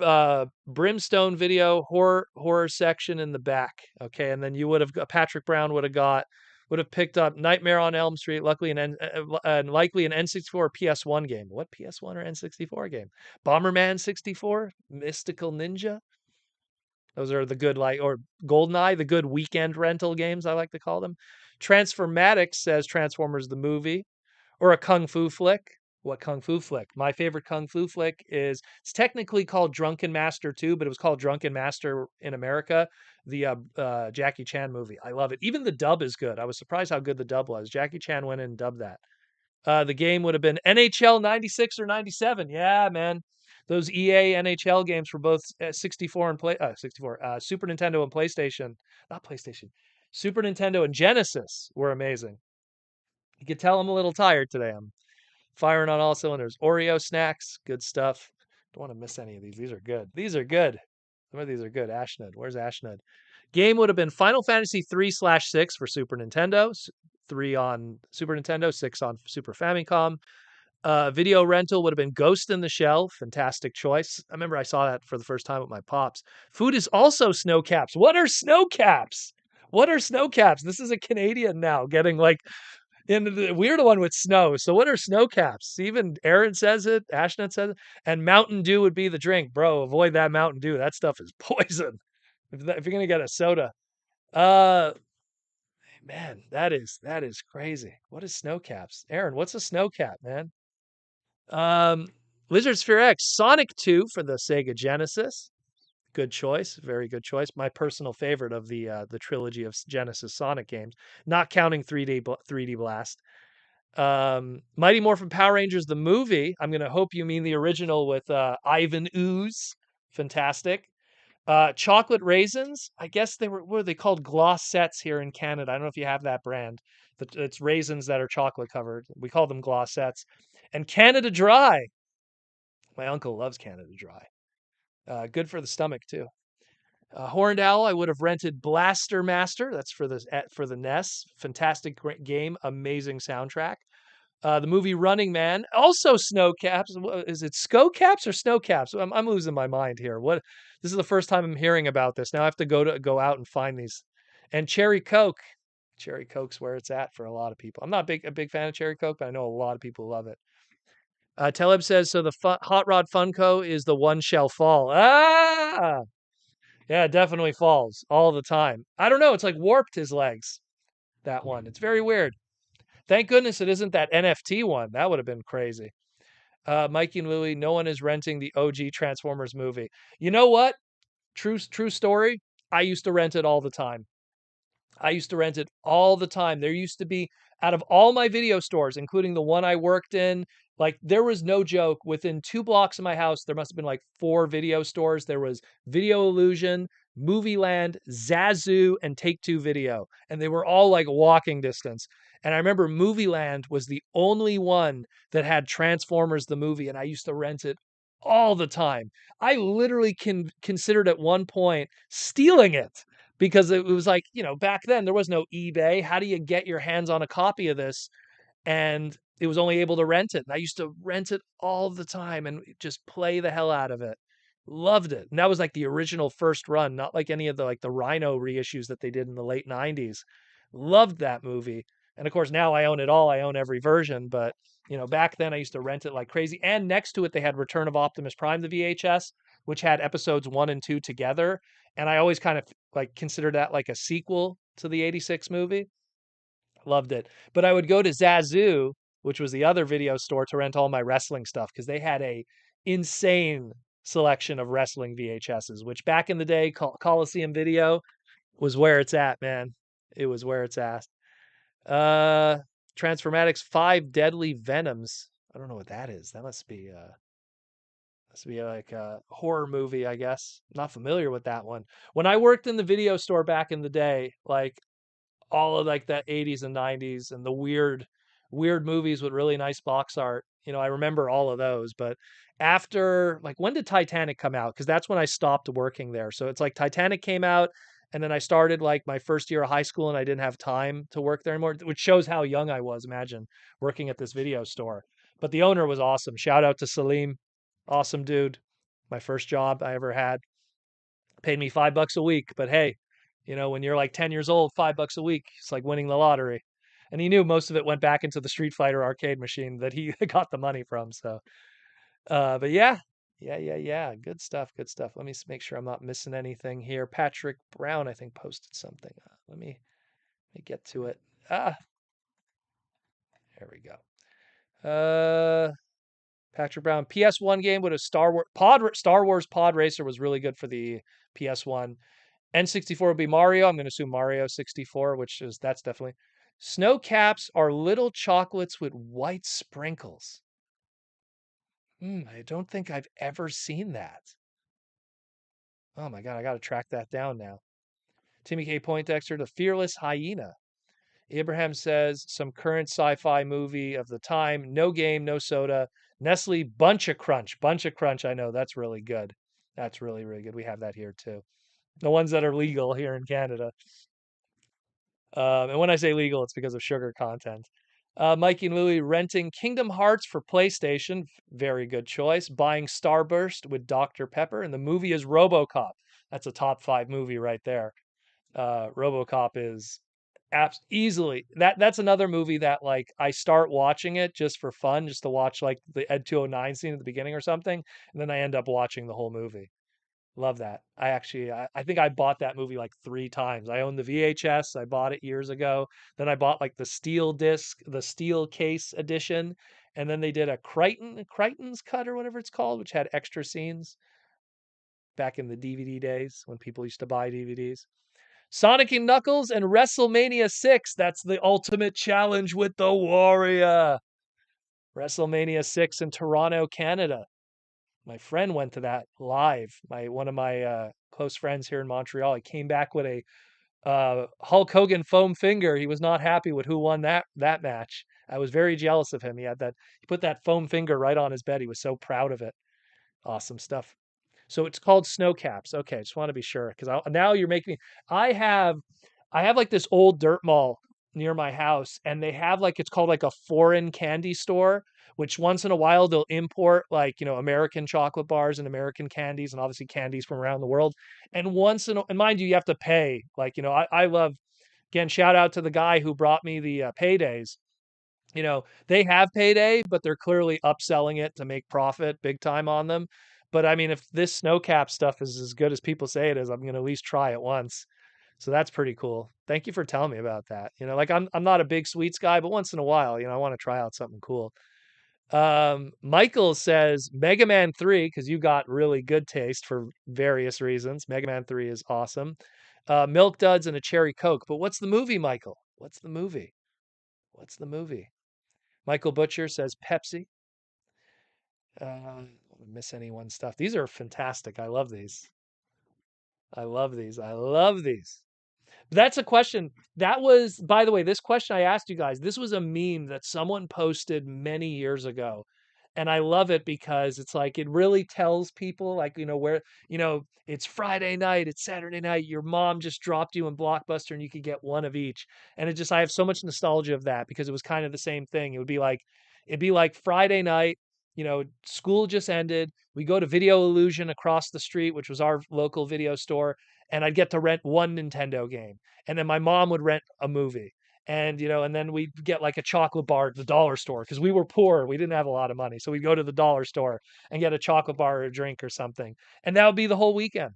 Brimstone video horror section in the back. Okay, and then you would have Patrick Brown would have picked up Nightmare on Elm Street. Luckily, likely an N64 or PS1 game. What PS1 or N64 game? Bomberman 64, Mystical Ninja. Those are the good or GoldenEye, the good weekend rental games I like to call them. Transformatics says Transformers the movie or a kung fu flick. What kung fu flick? My favorite kung fu flick is it's technically called Drunken Master 2, but it was called Drunken Master in America, the Jackie Chan movie. I love it. Even the dub is good. I was surprised how good the dub was. Jackie Chan went in and dubbed that. The game would have been NHL 96 or 97. Yeah, man. Those EA NHL games for both 64 and 64, Super Nintendo and PlayStation, not PlayStation, Super Nintendo and Genesis were amazing. You can tell I'm a little tired today. I'm firing on all cylinders. Oreo snacks, good stuff. Don't want to miss any of these. These are good. These are good. Some of these are good. Ashnud. Where's Ashnud? Game would have been Final Fantasy 3/6 for Super Nintendo. 3 on Super Nintendo, 6 on Super Famicom. Video rental would have been Ghost in the Shell. Fantastic choice. I remember I saw that for the first time with my pops. Food is also snow caps. What are snow caps? What are snow caps? This is a Canadian now getting like into the weird one with snow. So what are snow caps? Even Aaron says it. Ashnet says it. And Mountain Dew would be the drink, bro. Avoid that Mountain Dew. That stuff is poison. If you're gonna get a soda, uh, man, that is crazy. What is snow caps, Aaron? What's a snow cap, man? Um, Lizard Sphere X, Sonic 2 for the Sega Genesis. Good choice, very good choice. My personal favorite of the trilogy of Genesis Sonic games, not counting 3D Blast. Mighty Morphin Power Rangers the movie. I'm gonna hope you mean the original with Ivan Ooze. Fantastic. Chocolate raisins. I guess they were what are they called? Glossettes here in Canada. I don't know if you have that brand. But it's raisins that are chocolate covered. We call them glossettes. And Canada Dry. My uncle loves Canada Dry. Good for the stomach too. Horned Owl. I would have rented Blaster Master. That's for the NES. Fantastic great game. Amazing soundtrack. The movie Running Man, also snow caps. Is it snow caps or snow caps? I'm losing my mind here. What? This is the first time I'm hearing about this. Now I have to go out and find these. And Cherry Coke. Cherry Coke's where it's at for a lot of people. I'm not a big fan of Cherry Coke, but I know a lot of people love it. Teleb says so. The Hot Rod Funko is the one shall fall. Ah, yeah, it definitely falls all the time. I don't know. It's like warped his legs. That one. It's very weird. Thank goodness it isn't that NFT one. That would have been crazy. Mikey and Louie, no one is renting the OG Transformers movie. You know what? True story. I used to rent it all the time. I used to rent it all the time. There used to be, out of all my video stores, including the one I worked in, like there was no joke. Within 2 blocks of my house, there must have been like 4 video stores. There was Video Illusion, Movie Land, Zazu, and Take Two Video. And they were all like walking distance. And I remember Movie Land was the only one that had Transformers the movie, and I used to rent it all the time. I literally considered at one point stealing it because it was like, back then there was no eBay. How do you get your hands on a copy of this? And it was only able to rent it. And I used to rent it all the time and just play the hell out of it. Loved it. And that was like the original first run, not like any of the Rhino reissues that they did in the late 90s. Loved that movie. And of course, now I own it all. I own every version. But, back then I used to rent it like crazy. And next to it, they had Return of Optimus Prime, the VHS, which had episodes 1 and 2 together. And I always kind of like considered that like a sequel to the 86 movie. Loved it. But I would go to Zazu, which was the other video store, to rent all my wrestling stuff because they had a insane selection of wrestling VHSs, which back in the day, Coliseum Video was where it's at, man. It was where it's at. Uh, Transformatics 5 Deadly Venoms. I don't know what that is. That must be like a horror movie, I guess. Not familiar with that one. When I worked in the video store back in the day, like all of like that 80s and 90s and the weird movies with really nice box art. I remember all of those, but after like when did Titanic come out? Because that's when I stopped working there. So it's like Titanic came out and then I started like my first year of high school and I didn't have time to work there anymore, which shows how young I was. Imagine working at this video store. But the owner was awesome. Shout out to Salim. Awesome dude. My first job I ever had. Paid me $5 a week, but hey, when you're like 10 years old, $5 a week, it's like winning the lottery. And he knew most of it went back into the Street Fighter arcade machine that he got the money from. So, but yeah. Good stuff. Good stuff. Let me make sure I'm not missing anything here. Patrick Brown, I think, posted something. Let me get to it. There we go. Patrick Brown, PS1 game with a Star Wars Pod Racer was really good for the PS1. N64 would be Mario. I'm going to assume Mario 64, that's definitely. Snow caps are little chocolates with white sprinkles. I don't think I've ever seen that. Oh my God, I got to track that down now. Timmy K. Poindexter, The Fearless Hyena. Abraham says some current sci-fi movie of the time. No game, no soda. Nestle Bunch of Crunch. Bunch of Crunch, I know. That's really good. That's really, really good. We have that here too. The ones that are legal here in Canada. And when I say legal, it's because of sugar content. Mikey and Louie renting Kingdom Hearts for PlayStation. Very good choice. Buying Starburst with Dr. Pepper. And the movie is RoboCop. That's a top 5 movie right there. RoboCop is easily that's another movie that like I start watching it just for fun, just to watch like the Ed 209 scene at the beginning or something, and then I end up watching the whole movie. Love that. I think I bought that movie like 3 times. I own the VHS, I bought it years ago. Then I bought like the steel disc, the steel case edition, and then they did a Crichton's cut or whatever it's called, which had extra scenes back in the DVD days when people used to buy DVDs. Sonic and Knuckles and WrestleMania 6. That's the ultimate challenge with the Warrior. WrestleMania 6 in Toronto, Canada. My friend went to that live. One of my close friends here in Montreal. He came back with a Hulk Hogan foam finger. He was not happy with who won that match. I was very jealous of him. He put that foam finger right on his bed. He was so proud of it. Awesome stuff. So it's called snow caps. Okay, just want to be sure because now you're making me. I have I have like this old dirt mall near my house, and they have like it's called like a foreign candy store, which once in a while they'll import like American chocolate bars and American candies, and obviously candies from around the world. And and mind you, you have to pay. Like I love again shout out to the guy who brought me the paydays. They have payday, but they're clearly upselling it to make profit big time on them. But I mean, if this snow cap stuff is as good as people say it is, I'm gonna at least try it once. So that's pretty cool. Thank you for telling me about that. Like I'm not a big sweets guy, but once in a while, I want to try out something cool. Michael says Mega Man 3, because you got really good taste for various reasons. Mega Man 3 is awesome. Milk Duds and a cherry Coke. But what's the movie, Michael? What's the movie? What's the movie? Michael Butcher says Pepsi. Miss anyone stuff. These are fantastic. I love these. I love these. I love these. That's a question. That was, by the way, this question I asked you guys, this was a meme that someone posted many years ago. And I love it because it's like it really tells people like, where, it's Friday night, it's Saturday night, your mom just dropped you in Blockbuster and you could get one of each. And I have so much nostalgia of that because it was kind of the same thing. It'd be like Friday night, school just ended. We go to Video Illusion across the street, which was our local video store, and I'd get to rent one Nintendo game. And then my mom would rent a movie. And then we'd get like a chocolate bar at the dollar store because we were poor. We didn't have a lot of money. So we'd go to the dollar store and get a chocolate bar or a drink or something. And that would be the whole weekend.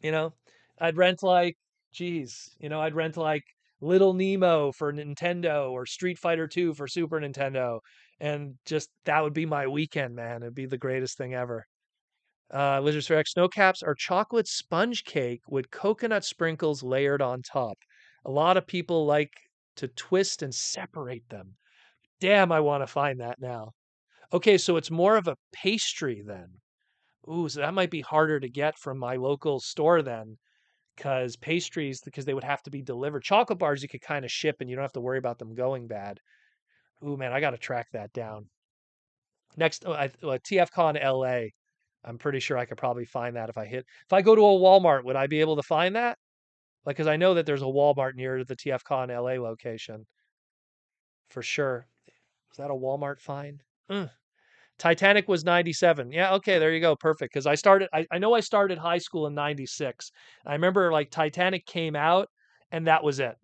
You know, I'd rent like, I'd rent like Little Nemo for Nintendo or Street Fighter 2 for Super Nintendo. And just that would be my weekend, man. It'd be the greatest thing ever. Lizards for X snow caps are chocolate sponge cake with coconut sprinkles layered on top. A lot of people like to twist and separate them. Damn, I want to find that now. Okay, so it's more of a pastry then. Ooh, so that might be harder to get from my local store then, because they would have to be delivered. Chocolate bars you could kind of ship and you don't have to worry about them going bad. Ooh, man, I got to track that down. Next, TFCon LA. I'm pretty sure I could probably find that if I go to a Walmart, would I be able to find that? Like, because I know that there's a Walmart near the TFCon LA location for sure. Is that a Walmart find? Titanic was 97. Yeah, okay, there you go. Perfect. Because I know I started high school in 96. I remember like Titanic came out and that was it.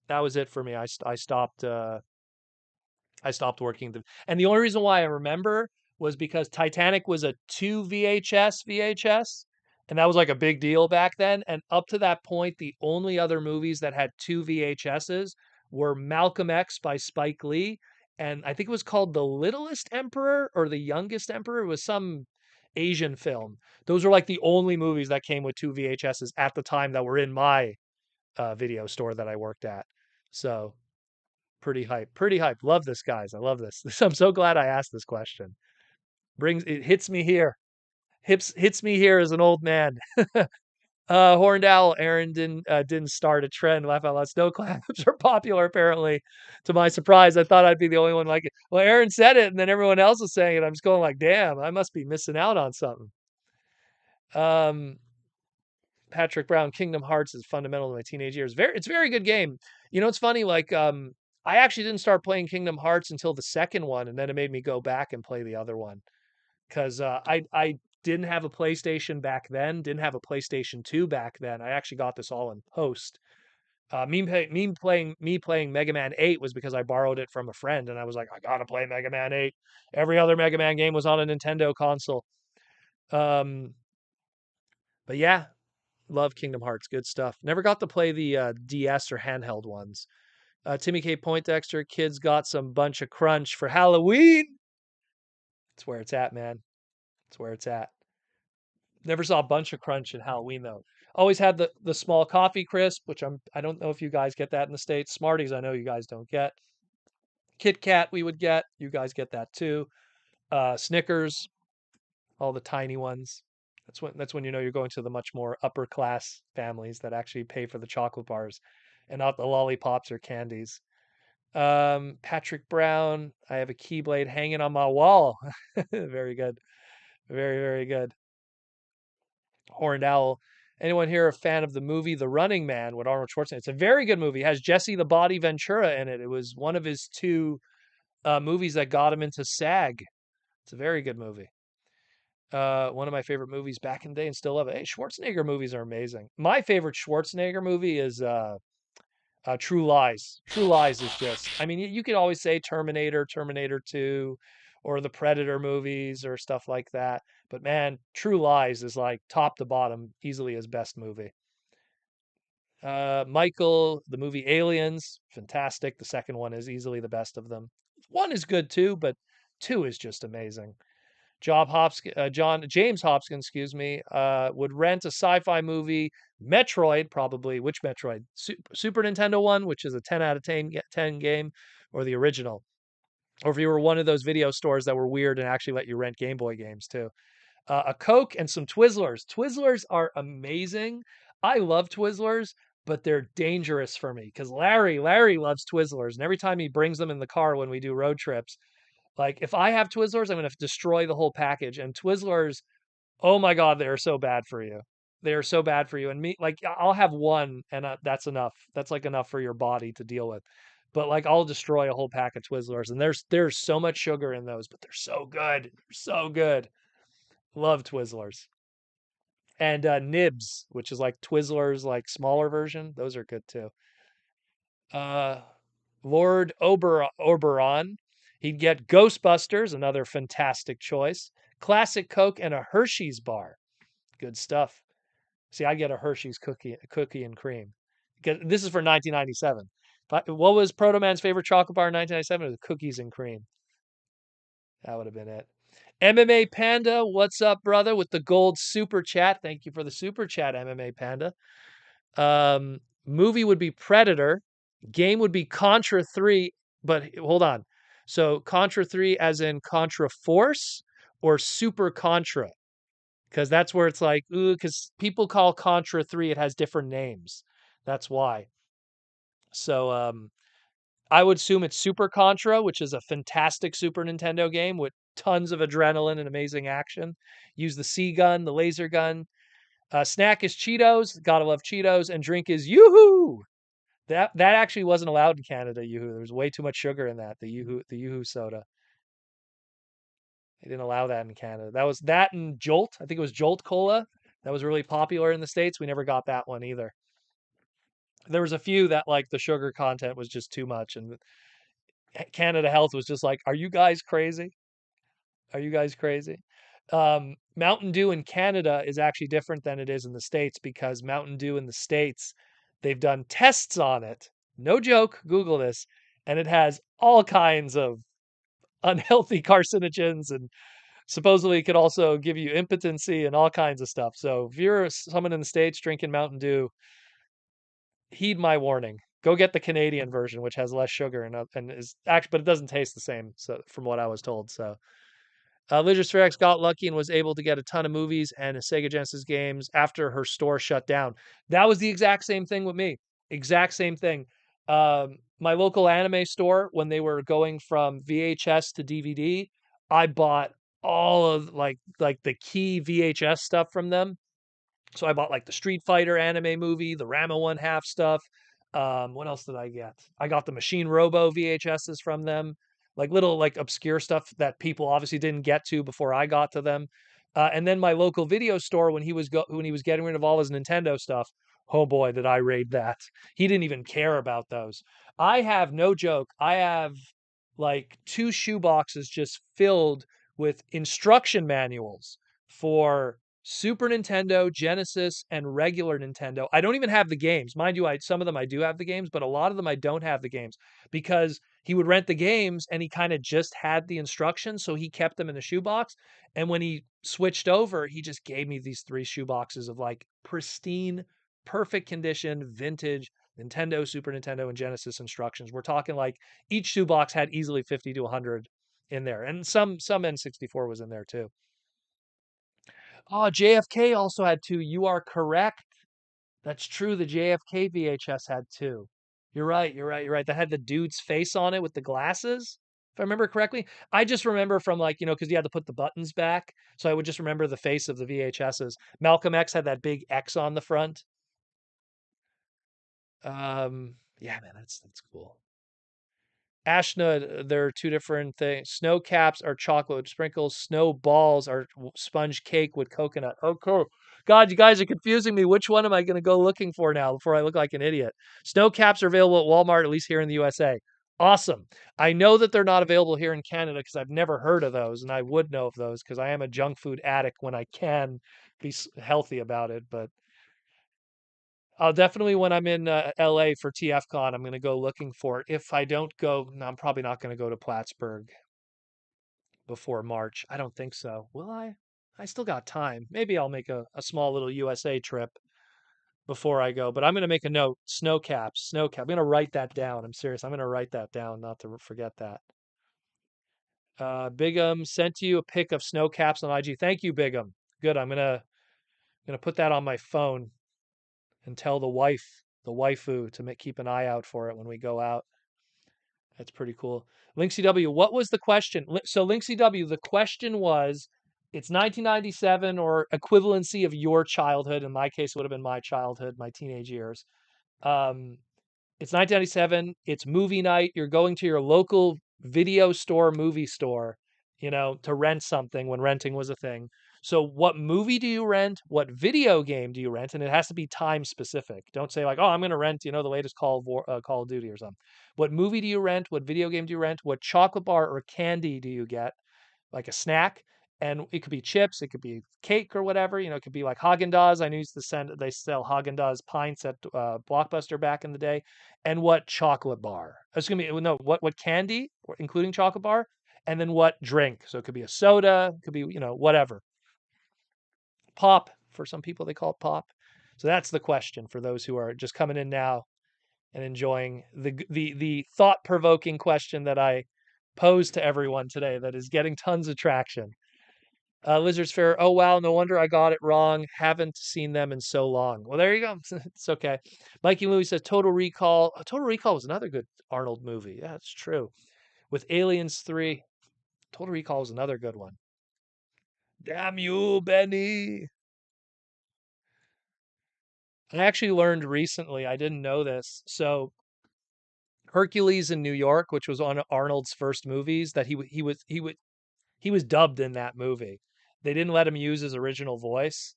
That was it for me. I stopped working. And the only reason why I remember was because Titanic was a 2 VHS, and that was like a big deal back then. And up to that point, the only other movies that had 2 VHSs were Malcolm X by Spike Lee, and I think it was called The Littlest Emperor or The Youngest Emperor. It was some Asian film. Those were like the only movies that came with 2 VHSs at the time that were in my video store that I worked at. So pretty hype. Pretty hype. Love this, guys. I love this. I'm so glad I asked this question. It hits me here. Hits me here as an old man. Horned Owl, Aaron didn't start a trend. Laugh out loud. Snow claps are popular, apparently. To my surprise, I thought I'd be the only one like it. Well, Aaron said it, and then everyone else is saying it. I'm just going like, damn, I must be missing out on something. Um, Patrick Brown, Kingdom Hearts is fundamental to my teenage years. It's a very good game. You know, it's funny, like, I actually didn't start playing Kingdom Hearts until the second one, and then it made me go back and play the other one. Because I didn't have a PlayStation back then, didn't have a PlayStation 2 back then. I actually got this all in post. Me playing Mega Man 8 was because I borrowed it from a friend, and I was like, I gotta play Mega Man 8. Every other Mega Man game was on a Nintendo console. Um, but yeah, love Kingdom Hearts. Good stuff. Never got to play the DS or handheld ones. Timmy K. Poindexter, kids got some bunch of crunch for Halloween. That's where it's at, man. That's where it's at. Never saw a bunch of crunch in Halloween though. Always had the small coffee crisp, which I don't know if you guys get that in the States. Smarties, I know you guys don't get. Kit Kat we would get. You guys get that too. Snickers, all the tiny ones. That's when you know you're going to the much more upper class families that actually pay for the chocolate bars and not the lollipops or candies. Patrick Brown, I have a Keyblade hanging on my wall. Very good. Very, very good. Horned Owl. Anyone here a fan of the movie The Running Man with Arnold Schwarzenegger? It's a very good movie. It has Jesse the Body Ventura in it. It was one of his two movies that got him into SAG. It's a very good movie. One of my favorite movies back in the day and still love it. Hey, Schwarzenegger movies are amazing. My favorite Schwarzenegger movie is True Lies. True Lies is just, I mean, you could always say Terminator, Terminator 2, or the Predator movies or stuff like that. But man, True Lies is like top to bottom, easily his best movie. Michael, the movie Aliens, fantastic. The second one is easily the best of them. One is good too, but two is just amazing. James Hopkins, excuse me, would rent a sci-fi movie, Metroid, probably. Which Metroid? Super Nintendo one, which is a 10 out of 10 game, or the original. Or if you were one of those video stores that were weird and actually let you rent Game Boy games too. A Coke and some Twizzlers. Twizzlers are amazing. I love Twizzlers, but they're dangerous for me because Larry loves Twizzlers, and every time he brings them in the car when we do road trips, like if I have Twizzlers, I'm gonna destroy the whole package. And Twizzlers, oh my God, they are so bad for you. They are so bad for you. And me, like I'll have one, and that's enough. That's like enough for your body to deal with. But like I'll destroy a whole pack of Twizzlers, and there's so much sugar in those, but they're so good. They're so good. Love Twizzlers. And Nibs, which is like Twizzlers, like smaller version. Those are good too. Uh, Lord Oberon. He'd get Ghostbusters, another fantastic choice. Classic Coke and a Hershey's bar. Good stuff. See, I get a Hershey's cookie and cream. This is for 1997. But what was Proto Man's favorite chocolate bar in 1997? It was cookies and cream. That would have been it. MMA Panda, what's up, brother? With the gold super chat. Thank you for the super chat, MMA Panda. Movie would be Predator. Game would be Contra 3. But hold on. So Contra 3 as in Contra Force or Super Contra? Because that's where it's like, ooh, because people call Contra 3, it has different names. That's why. So I would assume it's Super Contra, which is a fantastic Super Nintendo game with tons of adrenaline and amazing action. Use the C gun, the laser gun. Snack is Cheetos. Gotta love Cheetos. And drink is Yoo-Hoo. That actually wasn't allowed in Canada, Yoo-Hoo. There's way too much sugar in that, the Yoo-Hoo soda. They didn't allow that in Canada. That was that and Jolt. I think it was Jolt Cola. That was really popular in the States. We never got that one either. There was a few that like the sugar content was just too much, and Canada Health was just like, "Are you guys crazy? Are you guys crazy?" Mountain Dew in Canada is actually different than it is in the States because Mountain Dew in the States, they've done tests on it. No joke. Google this, and it has all kinds of unhealthy carcinogens and supposedly it could also give you impotency and all kinds of stuff. So if you're someone in the States drinking Mountain Dew, heed my warning. Go get the Canadian version, which has less sugar and is actually, but it doesn't taste the same. So from what I was told, so Ligier Spherex got lucky and was able to get a ton of movies and Sega Genesis games after her store shut down. That was the exact same thing with me. Exact same thing. My local anime store, when they were going from VHS to DVD, I bought all of like the key VHS stuff from them. So I bought like the Street Fighter anime movie, the Rama 1/2 stuff. What else did I get? I got the Machine Robo VHSs from them, like little like obscure stuff that people obviously didn't get to before I got to them. And then my local video store when when he was getting rid of all his Nintendo stuff. Oh boy, did I raid that. He didn't even care about those. I have no joke. I have like two shoe boxes just filled with instruction manuals for Super Nintendo, Genesis, and regular Nintendo. I don't even have the games. Mind you, some of them I do have the games, but a lot of them I don't have the games because he would rent the games and he kind of just had the instructions, so he kept them in the shoebox. And when he switched over, he just gave me these three shoe boxes of like pristine, perfect condition, vintage Nintendo, Super Nintendo, and Genesis instructions. We're talking like each shoebox had easily 50 to 100 in there, and some N64 was in there too. Oh, JFK also had two. You are correct. That's true. The JFK VHS had two. You're right. You're right. You're right. That had the dude's face on it with the glasses, if I remember correctly. I just remember from like, because you had to put the buttons back. So I would just remember the face of the VHSs. Malcolm X had that big X on the front. Yeah, man, that's cool. Ashna, there are two different things. Snow caps are chocolate with sprinkles. Snow balls are sponge cake with coconut. Oh, cool. God, you guys are confusing me. Which one am I going to go looking for now before I look like an idiot? Snow caps are available at Walmart, at least here in the USA. Awesome. I know that they're not available here in Canada because I've never heard of those, and I would know of those because I am a junk food addict when I can be healthy about it. But I'll definitely when I'm in LA for TFCon, I'm going to go looking for it. If I don't go, no, I'm probably not going to go to Plattsburgh before March. I don't think so. Will I? I still got time. Maybe I'll make a small little USA trip before I go. But I'm going to make a note. Snow caps, snow cap. I'm going to write that down. I'm serious. I'm going to write that down, not to forget that. Bigum sent you a pic of snow caps on IG. Thank you, Bigum. Good. I'm gonna put that on my phone and tell the waifu, to keep an eye out for it when we go out. That's pretty cool. Link CW, what was the question? So Link CW, the question was, it's 1997 or equivalency of your childhood. In my case, it would have been my childhood, my teenage years. Um, it's 1997. It's movie night. You're going to your local video store, movie store, to rent something when renting was a thing. So, what movie do you rent? What video game do you rent? And it has to be time specific. Don't say like, "Oh, I'm going to rent, the latest Call of Duty or something." What movie do you rent? What video game do you rent? What chocolate bar or candy do you get? Like a snack, and it could be chips, it could be cake or whatever. It could be like Haagen-Dazs. I used to they sell Haagen-Dazs pints at Blockbuster back in the day. And what chocolate bar? It's gonna be no what candy, including chocolate bar, and then what drink. So it could be a soda, it could be whatever. Pop for some people they call it pop. So that's the question for those who are just coming in now and enjoying the thought provoking question that I posed to everyone today that is getting tons of traction. Lizards Fair. Oh wow, no wonder I got it wrong. Haven't seen them in so long. Well, there you go. It's okay. Mikey Louie says Total Recall. Total Recall was another good Arnold movie. Yeah, it's true. With Aliens 3. Total Recall was another good one. Damn you, Benny. I actually learned recently, I didn't know this. So Hercules in New York, which was one of Arnold's first movies, that he was dubbed in that movie. They didn't let him use his original voice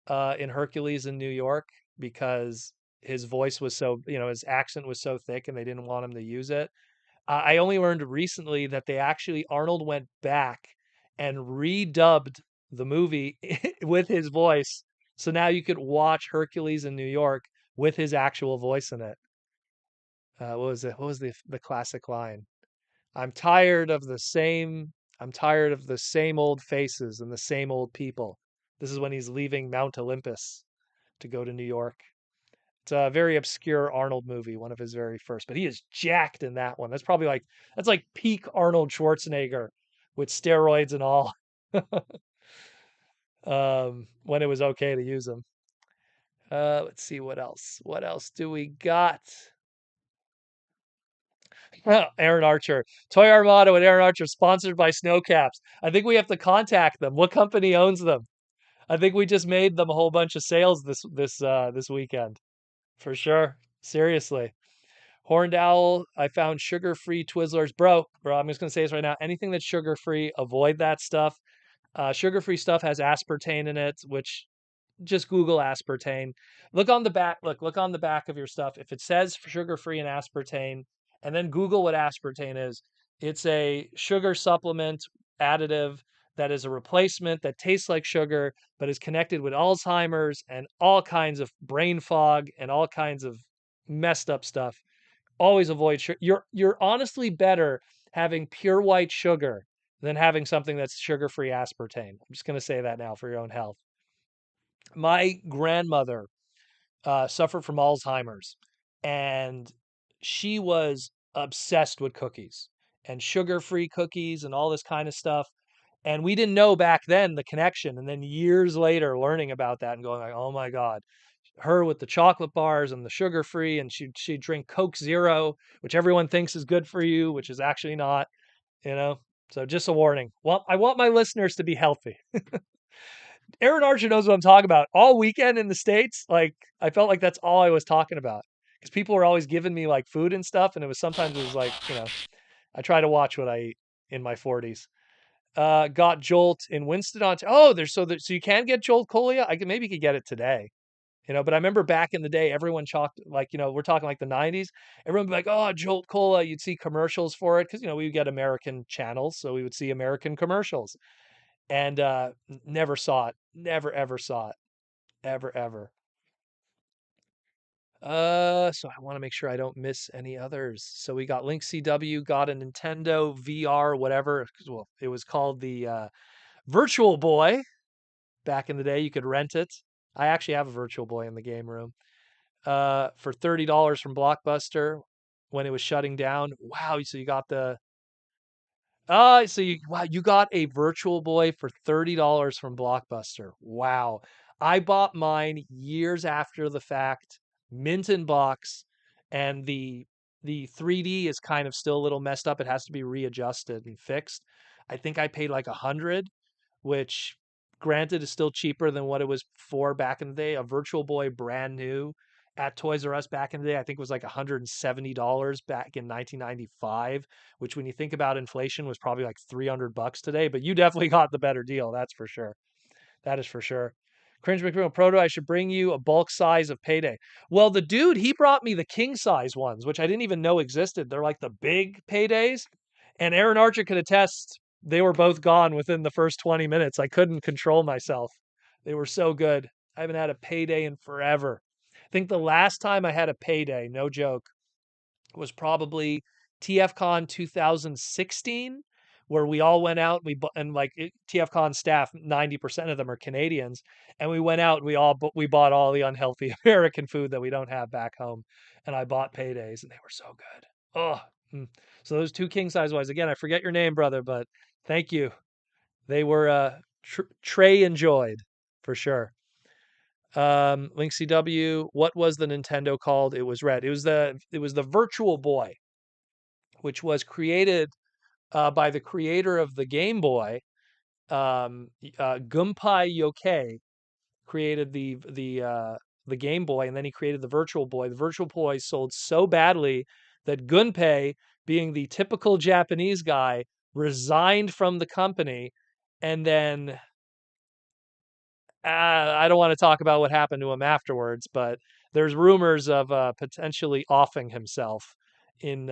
in Hercules in New York because his voice was so, his accent was so thick and they didn't want him to use it. I only learned recently that Arnold went back and redubbed the movie with his voice. So now you could watch Hercules in New York with his actual voice in it. What was it? What was the classic line? I'm tired of the same. I'm tired of the same old faces and the same old people. This is when he's leaving Mount Olympus to go to New York. It's a very obscure Arnold movie, one of his very first, but he is jacked in that one. That's like peak Arnold Schwarzenegger with steroids and all. When it was okay to use them. Let's see what else. What else do we got? Aaron Archer. Toy Armada and Aaron Archer sponsored by Snowcaps. I think we have to contact them. What company owns them? I think we just made them a whole bunch of sales this weekend for sure. Seriously. Horned Owl, I found sugar-free Twizzlers. Bro, I'm just gonna say this right now. Anything that's sugar-free, avoid that stuff. Sugar-free stuff has aspartame in it, which just Google aspartame. Look on the back. Look on the back of your stuff. If it says sugar-free and aspartame, and then Google what aspartame is, it's a sugar supplement additive that is a replacement that tastes like sugar, but is connected with Alzheimer's and all kinds of brain fog and all kinds of messed up stuff. Always avoid sugar. You're honestly better having pure white sugar than having something that's sugar-free aspartame. I'm just going to say that now for your own health. My grandmother suffered from Alzheimer's, and she was obsessed with cookies and sugar-free cookies and all this kind of stuff. And we didn't know back then the connection. And then years later, learning about that and going like, "Oh my God!" Her with the chocolate bars and the sugar-free, and she'd drink Coke Zero, which everyone thinks is good for you, which is actually not. You know. So just a warning. Well, I want my listeners to be healthy. Aaron Archer knows what I'm talking about. All weekend in the States, like I felt like that's all I was talking about. Because people were always giving me like food and stuff, and sometimes it was like, I try to watch what I eat in my 40s. Got Jolt in Winston, Ontario. Oh, so you can get Jolt Cola. Maybe you could get it today. But I remember back in the day, everyone chalked like, we're talking like the 90s. Everyone would be like, "Oh, Jolt Cola." You'd see commercials for it because we would get American channels, so we would see American commercials. And never saw it. Never ever saw it. Ever ever. So I want to make sure I don't miss any others. So we got Link CW, got a Nintendo VR, whatever. Well, it was called the Virtual Boy. Back in the day, you could rent it. I actually have a Virtual Boy in the game room. For $30 from Blockbuster when it was shutting down. Wow, so you got the you got a Virtual Boy for $30 from Blockbuster. Wow. I bought mine years after the fact, mint in box, and the 3D is kind of still a little messed up. It has to be readjusted and fixed. I think I paid like 100, which granted is still cheaper than what it was for back in the day. A Virtual Boy brand new at Toys R Us back in the day, I think it was like $170 back in 1995, which when you think about inflation was probably like $300 today, but you definitely got the better deal. That's for sure. That is for sure. Cringe McMillan Proto, I should bring you a bulk size of Payday. Well, the dude, he brought me the king size ones, which I didn't even know existed. They're like the big Paydays. And Aaron Archer could attest they were both gone within the first 20 minutes. I couldn't control myself. They were so good. I haven't had a Payday in forever. I think the last time I had a Payday, no joke, was probably TFCon 2016, where we all went out. And like TFCon staff, 90% of them are Canadians, and we went out. We bought all the unhealthy American food that we don't have back home, and I bought Paydays, and they were so good. Oh, so those two king size ones. Again, I forget your name, brother, but thank you. They were Trey enjoyed for sure. Link CW, what was the Nintendo called? It was red. It was the Virtual Boy, which was created by the creator of the Game Boy, Gunpei Yokei created the Game Boy, and then he created the Virtual Boy. The Virtual Boy sold so badly that Gunpei, being the typical Japanese guy, resigned from the company, and then I don't want to talk about what happened to him afterwards, but there's rumors of potentially offing himself in,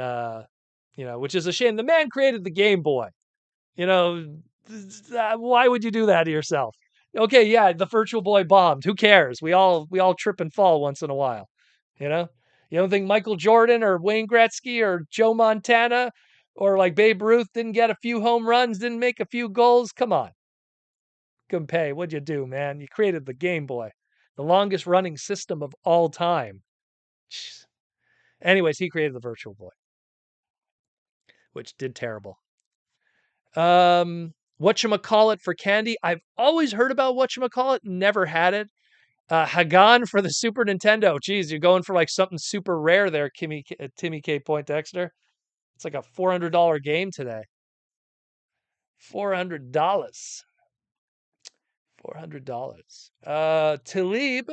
which is a shame. The man created the Game Boy. You know, why would you do that to yourself? Okay, yeah, the Virtual Boy bombed. Who cares? We all trip and fall once in a while. You know, you don't think Michael Jordan or Wayne Gretzky or Joe Montana or like Babe Ruth didn't get a few home runs, didn't make a few goals? Come on. Gunpei, what'd you do, man? You created the Game Boy, the longest running system of all time. Jeez. Anyways, he created the Virtual Boy, which did terrible. Whatchamacallit for candy. I've always heard about whatchamacallit, never had it. Hagan for the Super Nintendo. Geez, you're going for like something super rare there, Timmy K. Poindexter. It's like a $400 game today. $400. $400. Talib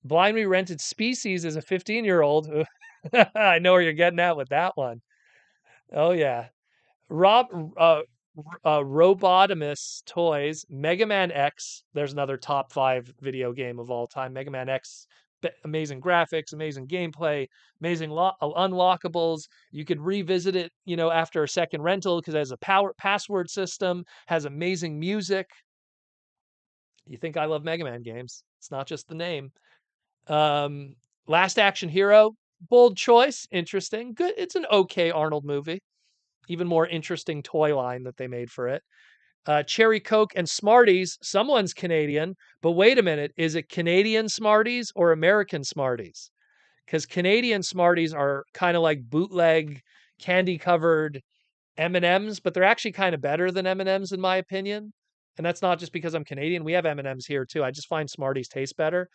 blindly rented Species as a 15-year-old. I know where you're getting at with that one. Oh yeah. Rob Robotimus Toys, Mega Man X. There's another top 5 video game of all time. Mega Man X, amazing graphics, amazing gameplay, amazing unlockables. You could revisit it, after a second rental because it has a password system, has amazing music. You think I love Mega Man games? It's not just the name. Um, Last Action Hero, bold choice, interesting, good. It's an okay Arnold movie. Even more interesting toy line that they made for it. Cherry Coke and Smarties. Someone's Canadian, but wait a minute. Is it Canadian Smarties or American Smarties? Because Canadian Smarties are kind of like bootleg candy covered M&Ms, but they're actually kind of better than M&Ms in my opinion. And that's not just because I'm Canadian. We have M&Ms here too. I just find Smarties taste better.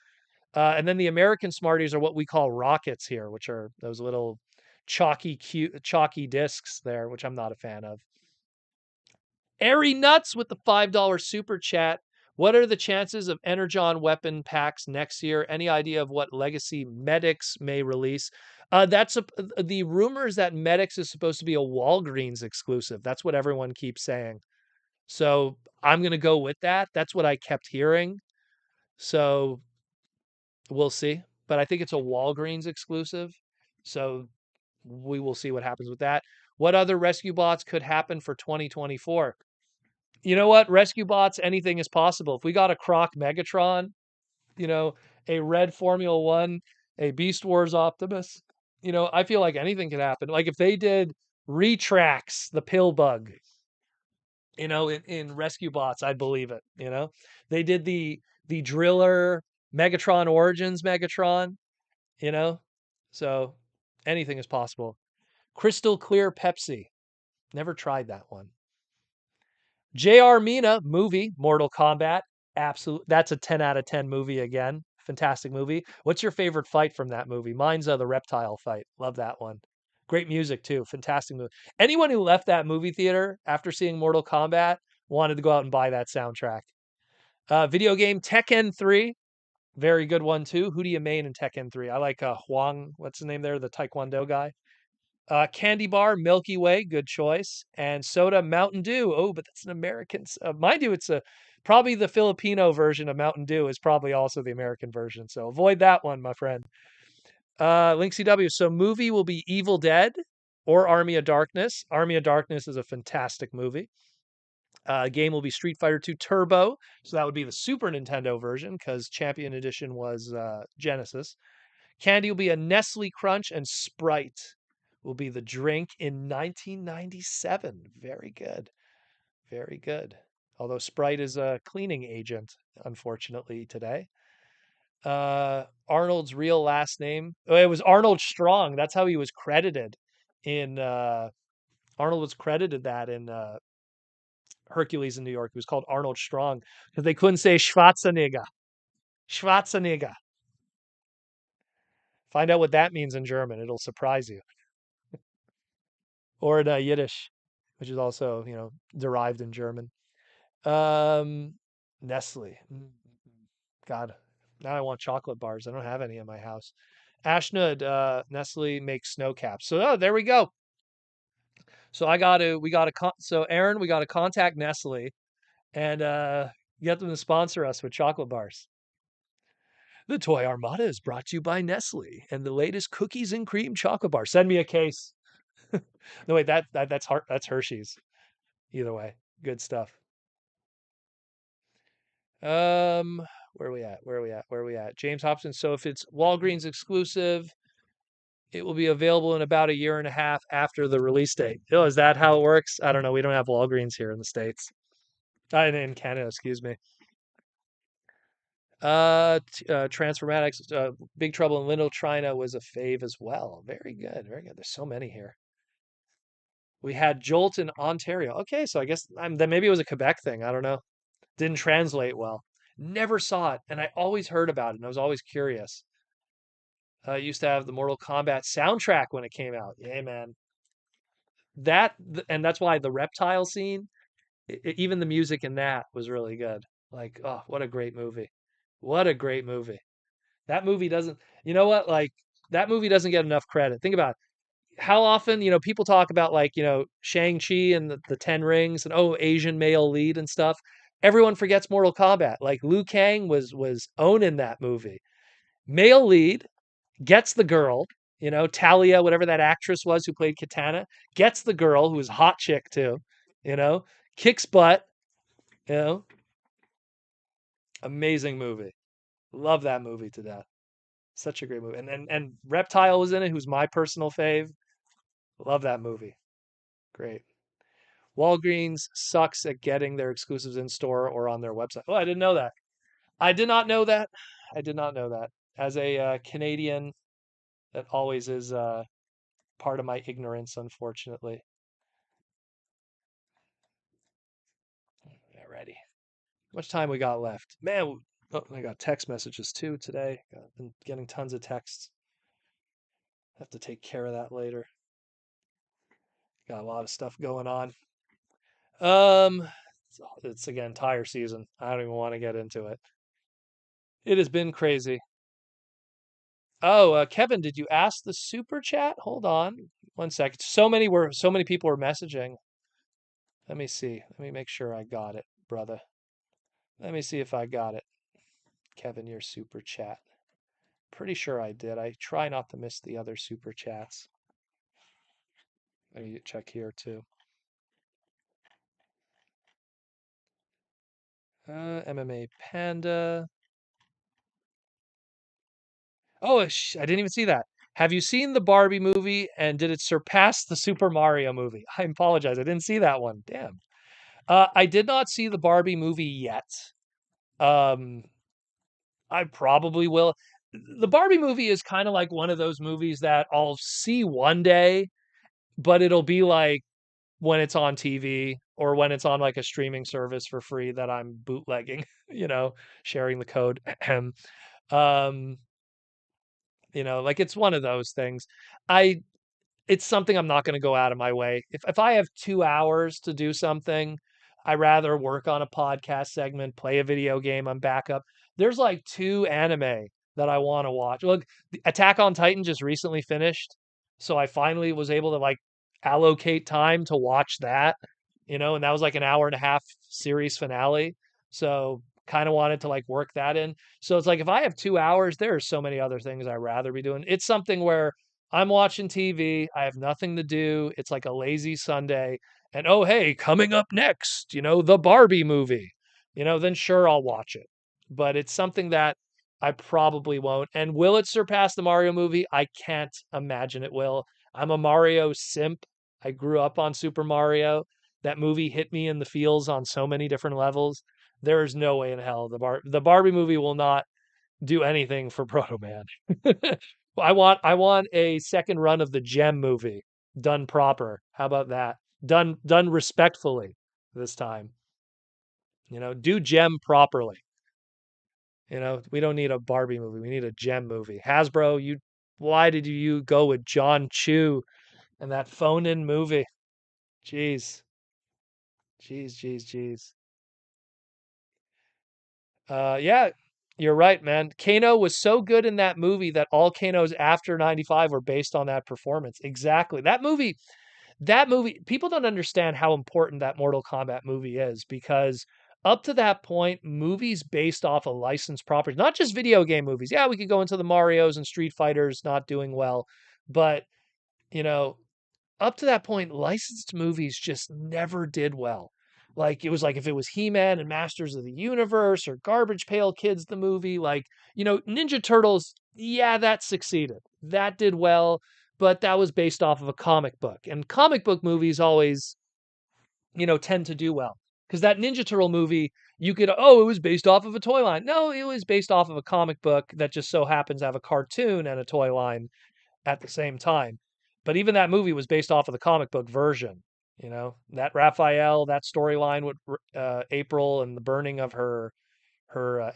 And then the American Smarties are what we call rockets here, which are those little chalky discs there, which I'm not a fan of. Airy Nuts with the $5 super chat. What are the chances of Energon weapon packs next year? Any idea of what Legacy Medics may release? The rumors that Medics is supposed to be a Walgreens exclusive. That's what everyone keeps saying. So I'm going to go with that. That's what I kept hearing. So we'll see. But I think it's a Walgreens exclusive. So we will see what happens with that. What other rescue bots could happen for 2024? You know what? Rescue bots, anything is possible. If we got a Croc Megatron, you know, a Red Formula One, a Beast Wars Optimus, I feel like anything could happen. Like if they did Retrax, the pill bug, in Rescue Bots, I'd believe it. They did the Driller Megatron Origins Megatron, you know, so anything is possible. Crystal Clear Pepsi, never tried that one. J.R. Mina movie, Mortal Kombat. Absolute. That's a 10 out of 10 movie again. Fantastic movie. What's your favorite fight from that movie? Mine's the reptile fight. Love that one. Great music too. Fantastic movie. Anyone who left that movie theater after seeing Mortal Kombat wanted to go out and buy that soundtrack. Video game Tekken 3. Very good one too. Who do you main in Tekken 3? I like Huang. What's his name there? The Taekwondo guy. Candy bar, Milky Way, good choice, and soda, Mountain Dew. Oh, but that's an American. Mind you, it's probably the Filipino version of Mountain Dew is probably also the American version. So avoid that one, my friend. Link CW. So movie will be Evil Dead or Army of Darkness. Army of Darkness is a fantastic movie. Game will be Street Fighter 2 Turbo. So that would be the Super Nintendo version because Champion Edition was Genesis. Candy will be a Nestle Crunch, and Sprite will be the drink in 1997. Very good. Very good. Although Sprite is a cleaning agent, unfortunately, today. Arnold's real last name. Oh, it was Arnold Strong. That's how he was credited in Arnold was credited that in Hercules in New York. He was called Arnold Strong because they couldn't say Schwarzenegger. Schwarzenegger. Find out what that means in German. It'll surprise you. Or in Yiddish, which is also, derived in German. Nestle. God, now I want chocolate bars. I don't have any in my house. Ashnud, Nestle makes snow caps. So there we go. So Aaron, we got to contact Nestle and get them to sponsor us with chocolate bars. The Toy Armada is brought to you by Nestle and the latest cookies and cream chocolate bar. Send me a case. No, wait, that's Hershey's. Either way, good stuff. Where are we at? Where are we at? James Hobson. So if it's Walgreens exclusive, it will be available in about a year and a half after the release date. Oh, is that how it works? I don't know. We don't have Walgreens here in the States. In Canada, excuse me. Transformatics, Big Trouble in Little China was a fave as well. Very good, very good. There's so many here. We had Jolt in Ontario. Okay, so I guess then maybe it was a Quebec thing. I don't know. Didn't translate well. Never saw it, and I always heard about it, and I was always curious. Used to have the Mortal Kombat soundtrack when it came out. Yeah, man. And that's why the reptile scene, even the music in that was really good. Like, oh, what a great movie. What a great movie. That movie doesn't, you know what? Like, that movie doesn't get enough credit. Think about it. How often, people talk about like, Shang-Chi and the Ten Rings and oh, Asian male lead and stuff. Everyone forgets Mortal Kombat. Like Liu Kang was owning that movie. Male lead, gets the girl, Talia, whatever that actress was who played Katana, gets the girl who was a hot chick too, you know, kicks butt, you know, amazing movie. Love that movie to death. Such a great movie. And Reptile was in it, who's my personal fave. Love that movie. Great. Walgreens sucks at getting their exclusives in store or on their website. Oh, I didn't know that. I did not know that. I did not know that. As a Canadian, that always is part of my ignorance, unfortunately. Alrighty. How much time we got left? Man, oh, I got text messages too today. Been getting tons of texts. Have to take care of that later. Got a lot of stuff going on. Um, it's again tire season. I don't even want to get into it. It has been crazy. Oh, Kevin, did you ask the super chat? Hold on, 1 second. So many people were messaging. Let me see. Let me make sure I got it, brother. Let me see if I got it. Kevin, your super chat. Pretty sure I did. I try not to miss the other super chats. Let me check here too. MMA Panda. Oh, I didn't even see that. Have you seen the Barbie movie and did it surpass the Super Mario movie? I apologize. I didn't see that one. Damn. I did not see the Barbie movie yet. Um, I probably will. The Barbie movie is kind of like one of those movies that I'll see one day, but it'll be like when it's on TV or when it's on like a streaming service for free that I'm bootlegging, sharing the code. um, like it's one of those things. I It's something I'm not going to go out of my way. If I have 2 hours to do something, I rather work on a podcast segment, play a video game on backup. There's like two anime that I want to watch. Look, Attack on Titan just recently finished, so I finally was able to like allocate time to watch that, and that was like an hour and a half series finale. So kind of wanted to like work that in. So it's like if I have 2 hours, there are so many other things I'd rather be doing. It's something where I'm watching TV. I have nothing to do. It's like a lazy Sunday. And oh, hey, coming up next, the Barbie movie, then sure, I'll watch it. But it's something that I probably won't. And will it surpass the Mario movie? I can't imagine it will. I'm a Mario simp. I grew up on Super Mario. That movie hit me in the feels on so many different levels. There is no way in hell the Barbie movie will not do anything for Proto Man. I want a second run of the Gem movie done proper. How about that? Done respectfully this time. Do Gem properly. We don't need a Barbie movie. We need a Gem movie. Hasbro, why did you go with John Chu and that phone-in movie? Jeez. Jeez, jeez, jeez. Yeah, you're right, man. Kano was so good in that movie that all Kanos after 95 were based on that performance. Exactly. That movie, people don't understand how important that Mortal Kombat movie is because up to that point, movies based off of licensed properties, not just video game movies. Yeah, we could go into the Marios and Street Fighters not doing well, but you know, up to that point, licensed movies just never did well. Like it was like if it was He-Man and Masters of the Universe or Garbage Pail Kids, the movie, like, Ninja Turtles, yeah, that succeeded. That did well, but that was based off of a comic book. And comic book movies always, tend to do well. Because that Ninja Turtle movie, it was based off of a toy line. No, it was based off of a comic book that just so happens to have a cartoon and a toy line at the same time. But even that movie was based off of the comic book version. That Raphael, that storyline with April and the burning of her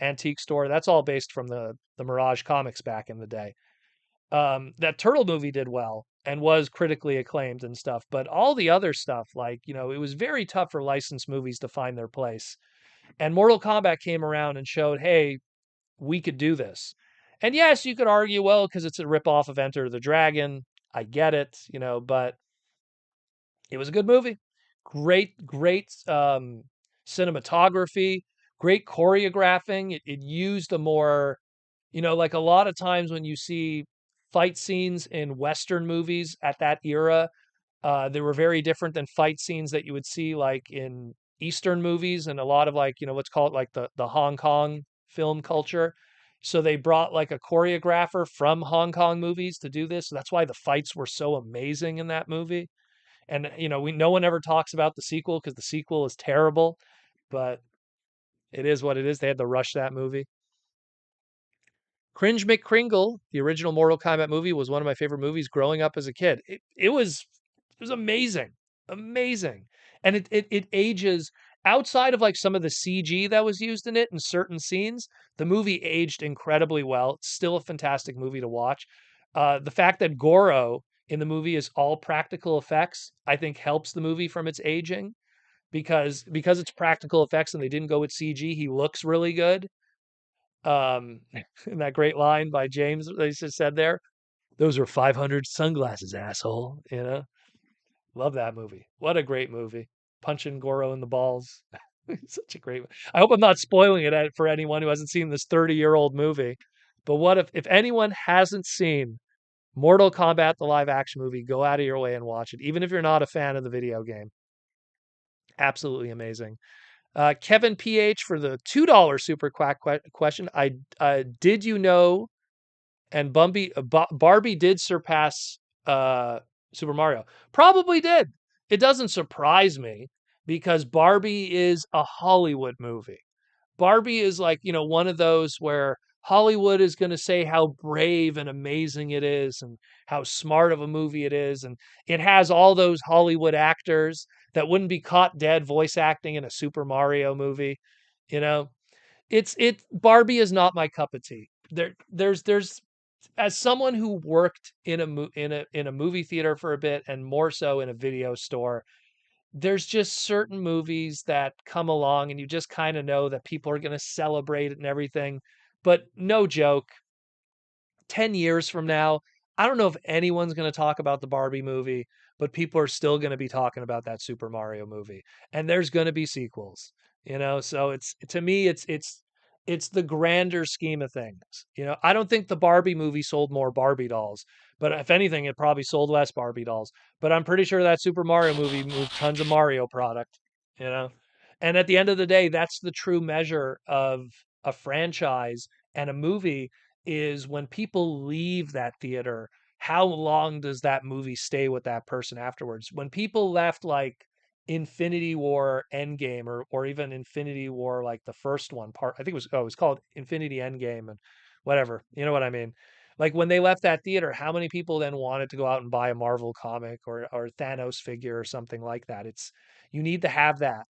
antique store. That's all based from the Mirage comics back in the day. That Turtle movie did well and was critically acclaimed and stuff, but all the other stuff, like it was very tough for licensed movies to find their place. And Mortal Kombat came around and showed, hey, we could do this. And yes, you could argue, well, because it's a ripoff of Enter the Dragon. I get it, but it was a good movie. Great cinematography, great choreographing. It used a more, like a lot of times when you see fight scenes in Western movies at that era, they were very different than fight scenes that you would see like in Eastern movies and a lot of like, what's called like the Hong Kong film culture. So they brought like a choreographer from Hong Kong movies to do this. So that's why the fights were so amazing in that movie. And no one ever talks about the sequel because the sequel is terrible, but it is what it is. They had to rush that movie. Cringe McCringle, the original Mortal Kombat movie, was one of my favorite movies growing up as a kid. It was amazing, amazing, and it ages outside of like some of the CG that was used in it in certain scenes. The movie aged incredibly well. It's still a fantastic movie to watch. The fact that Goro in the movie is all practical effects, I think, helps the movie from its aging because it's practical effects and they didn't go with CG. He looks really good. Um, and that great line by James they just said there, those were 500 sunglasses, asshole. Love that movie. What a great movie. Punching Goro in the balls. Such a great. I hope I'm not spoiling it for anyone who hasn't seen this 30-year-old movie. But what if anyone hasn't seen Mortal Kombat, the live action movie, go out of your way and watch it, even if you're not a fan of the video game. Absolutely amazing. Kevin PH for the $2 super quack question. Did you know? And Barbie did surpass Super Mario. Probably did. It doesn't surprise me because Barbie is a Hollywood movie. Barbie is like, one of those where Hollywood is going to say how brave and amazing it is and how smart of a movie it is. And it has all those Hollywood actors that wouldn't be caught dead voice acting in a Super Mario movie. You know, Barbie is not my cup of tea. There's as someone who worked in a movie theater for a bit and more so in a video store, there's just certain movies that come along and you just kind of know that people are going to celebrate it and everything. But no joke, 10 years from now, I don't know if anyone's going to talk about the Barbie movie, but people are still going to be talking about that Super Mario movie. And there's going to be sequels, so it's to me it's the grander scheme of things. I don't think the Barbie movie sold more Barbie dolls, but if anything it probably sold less Barbie dolls. But I'm pretty sure that Super Mario movie moved tons of Mario product, you know. And at the end of the day, that's the true measure of a franchise and a movie is when people leave that theater, how long does that movie stay with that person afterwards? When people left like Infinity War Endgame or even Infinity War like the first one part, I think it was called Infinity Endgame and whatever. You know what I mean? Like when they left that theater, how many people then wanted to go out and buy a Marvel comic or Thanos figure or something like that? You need to have that.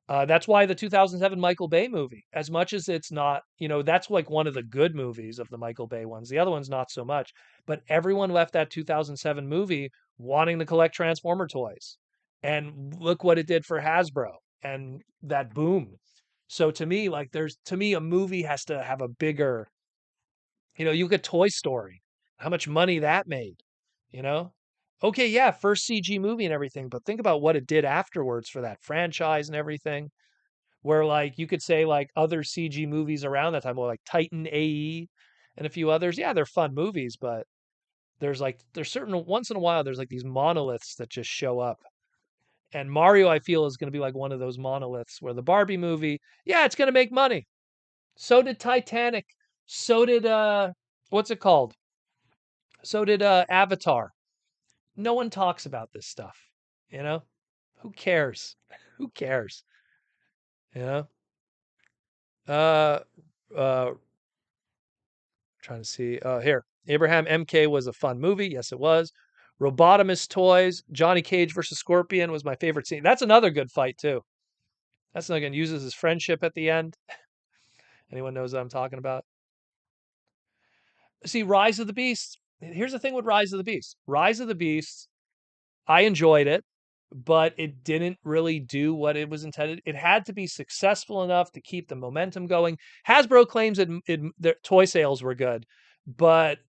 That's why the 2007 Michael Bay movie, as much as it's not, that's like one of the good movies of the Michael Bay ones. The other one's not so much. But everyone left that 2007 movie wanting to collect Transformer toys. And look what it did for Hasbro and that boom. So to me, like a movie has to have a bigger, you look at Toy Story, how much money that made, you know? Okay, yeah, first CG movie and everything, but think about what it did afterwards for that franchise and everything where like you could say like other CG movies around that time, well, like Titan AE and a few others. Yeah, they're fun movies, but there's certain once in a while there's like these monoliths that just show up. And Mario, I feel, is going to be like one of those monoliths where the Barbie movie, yeah, it's going to make money. So did Titanic. So did what's it called? So did Avatar. No one talks about this stuff, you know? Who cares? Who cares? You know? Uh uh Trying to see. Here, Abraham MK was a fun movie. Yes, it was. Robotimus toys. Johnny Cage versus Scorpion was my favorite scene. That's another good fight too. That's not going to uses his friendship at the end. Anyone knows what I'm talking about? See, Rise of the Beast. Here's the thing with Rise of the Beast. Rise of the Beast. I enjoyed it. but it didn't really do what it was intended. It had to be successful enough to keep the momentum going. Hasbro claims their toy sales were good, but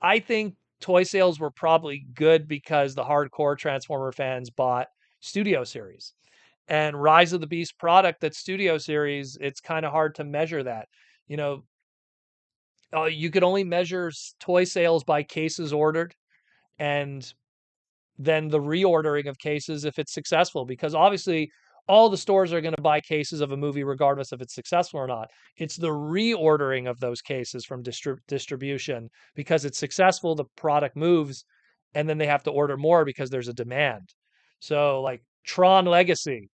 I think toy sales were probably good because the hardcore Transformer fans bought Studio Series. And Rise of the Beast product that Studio Series, it's kind of hard to measure that. You know, you could only measure toy sales by cases ordered, and then the reordering of cases if it's successful, because obviously all the stores are going to buy cases of a movie regardless if it's successful or not. It's the reordering of those cases from distribution, because it's successful, the product moves, and then they have to order more because there's a demand. So like Tron Legacy,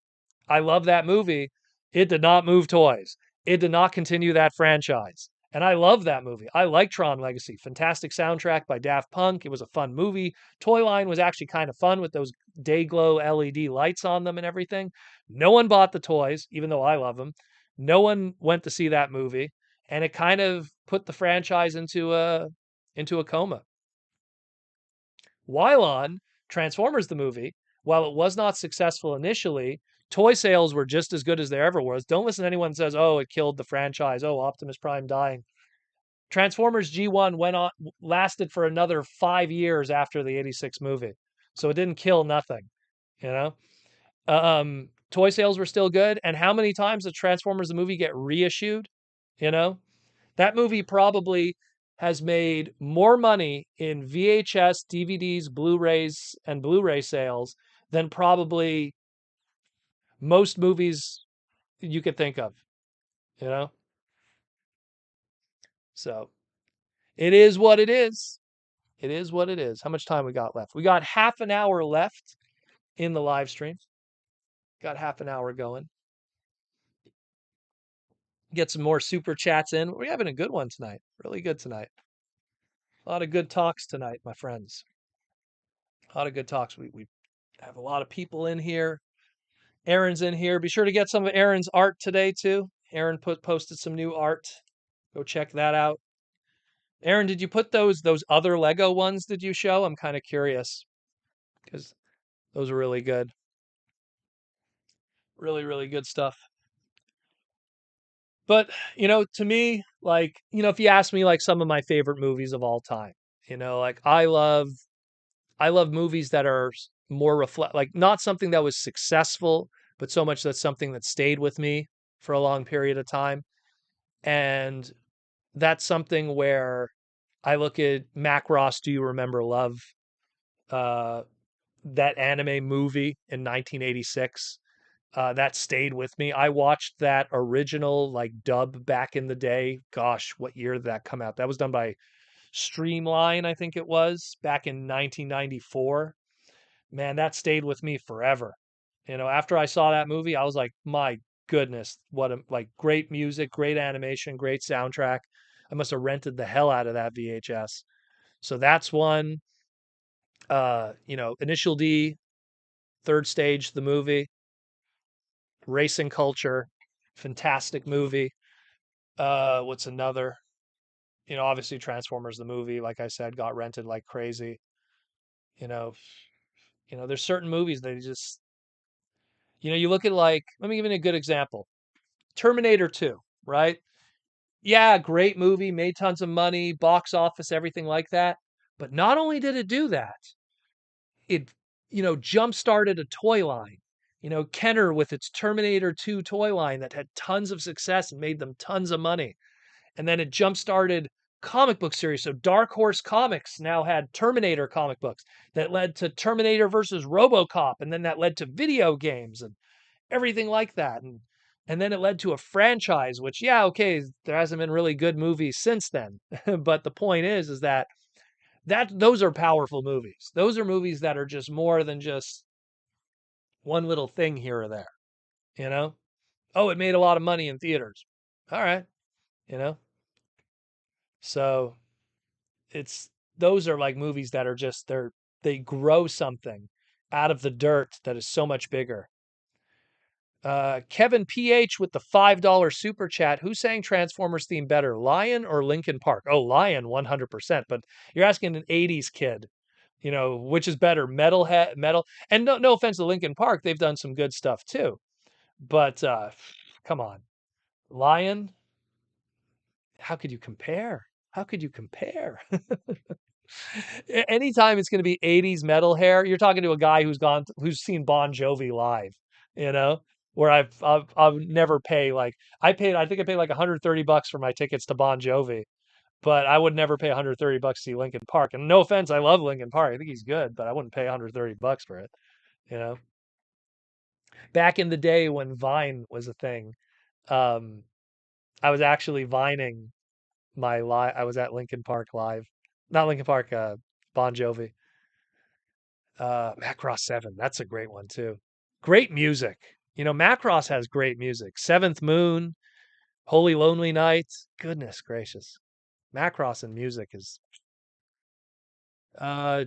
I love that movie. It did not move toys. It did not continue that franchise. And I love that movie. I like Tron Legacy. Fantastic soundtrack by Daft Punk. It was a fun movie. Toy line was actually kind of fun with those day glow LED lights on them and everything. No one bought the toys, even though I love them. No one went to see that movie, and it kind of put the franchise into a coma. While on Transformers the movie, while it was not successful initially, toy sales were just as good as there ever was. Don't listen to anyone who says, "Oh, it killed the franchise. Oh, Optimus Prime dying." Transformers G1 went on lasted for another 5 years after the 86 movie. So it didn't kill nothing, you know? Toy sales were still good, and how many times did Transformers the movie get reissued, you know? That movie probably has made more money in VHS, DVDs, Blu-rays, and Blu-ray sales than probably most movies you could think of, you know? So it is what it is. It is what it is. How much time we got left? We got half an hour left in the live stream. Got half an hour going. Get some more super chats in. We're having a good one tonight. Really good tonight. A lot of good talks tonight, my friends. A lot of good talks. We have a lot of people in here. Aaron's in here. Be sure to get some of Aaron's art today too. Aaron posted some new art. Go check that out. Aaron, did you put those other Lego ones did you show? I'm kind of curious because those are really good. Really, really good stuff. But, to me, like, if you ask me like some of my favorite movies of all time, like I love movies that are more reflect like not something that was successful, but so much that's something that stayed with me for a long period of time. And that's something where I look at Macross Do You Remember Love? Uh that anime movie in 1986. That stayed with me. I watched that original like dub back in the day. Gosh, what year did that come out? That was done by Streamline, I think it was, back in 1994. Man, that stayed with me forever. After I saw that movie, I was like, my goodness, what a like great music, great animation, great soundtrack. I must have rented the hell out of that VHS. So that's one. Initial D, Third Stage, the movie, Racing Culture, fantastic movie. What's another? Obviously Transformers the movie, like I said, got rented like crazy. You know, there's certain movies that just you look at like let me give you a good example. Terminator 2, right? Yeah, great movie, made tons of money, box office, everything like that. But not only did it do that, it jump-started a toy line. Kenner with its Terminator 2 toy line that had tons of success and made them tons of money. And then it jump-started comic book series. So Dark Horse Comics now had Terminator comic books that led to Terminator versus RoboCop, and then that led to video games and everything like that. And then it led to a franchise, which, yeah, okay, there hasn't been really good movies since then. But the point is that those are powerful movies. Those are movies that are just more than just one little thing here or there, you know? Oh, it made a lot of money in theaters. All right, you know? So it's those are like movies that are just they grow something out of the dirt that is so much bigger. Kevin PH with the $5 super chat. Who sang Transformers theme better, Lion or Linkin Park? Oh, Lion 100%. But you're asking an 80s kid. Which is better, metal. And no offense to Linkin Park, they've done some good stuff too. But come on, Lion, how could you compare? How could you compare? Anytime it's going to be 80s metal hair, you're talking to a guy who's seen Bon Jovi live, you know, where I've never pay like I think I paid like $130 for my tickets to Bon Jovi, but I would never pay $130 to see Linkin Park. And no offense, I love Linkin Park. I think he's good, but I wouldn't pay $130 for it, you know. Back in the day when Vine was a thing, um, I was actually vining my live. I was at Linkin Park live, not Linkin Park, Bon Jovi. Macross 7, that's a great one too. Great music. Macross has great music. Seventh Moon, Holy Lonely Night. Goodness gracious. Macross and music is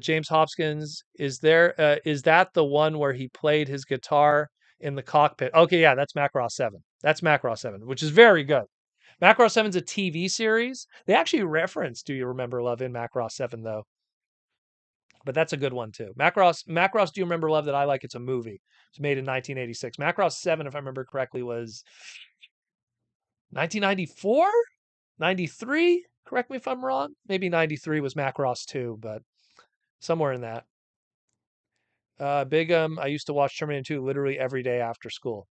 James Hopkins. Is that the one where he played his guitar in the cockpit? Okay, yeah, that's Macross 7. That's Macross 7, which is very good. Macross 7's a TV series. They actually reference Do You Remember Love in Macross 7 though. But that's a good one too. Macross Do You Remember Love that I like, it's a movie. It's made in 1986. Macross 7, if I remember correctly, was 1994? 93? Correct me if I'm wrong. Maybe 93 was Macross 2, but somewhere in that. I used to watch Terminator 2 literally every day after school.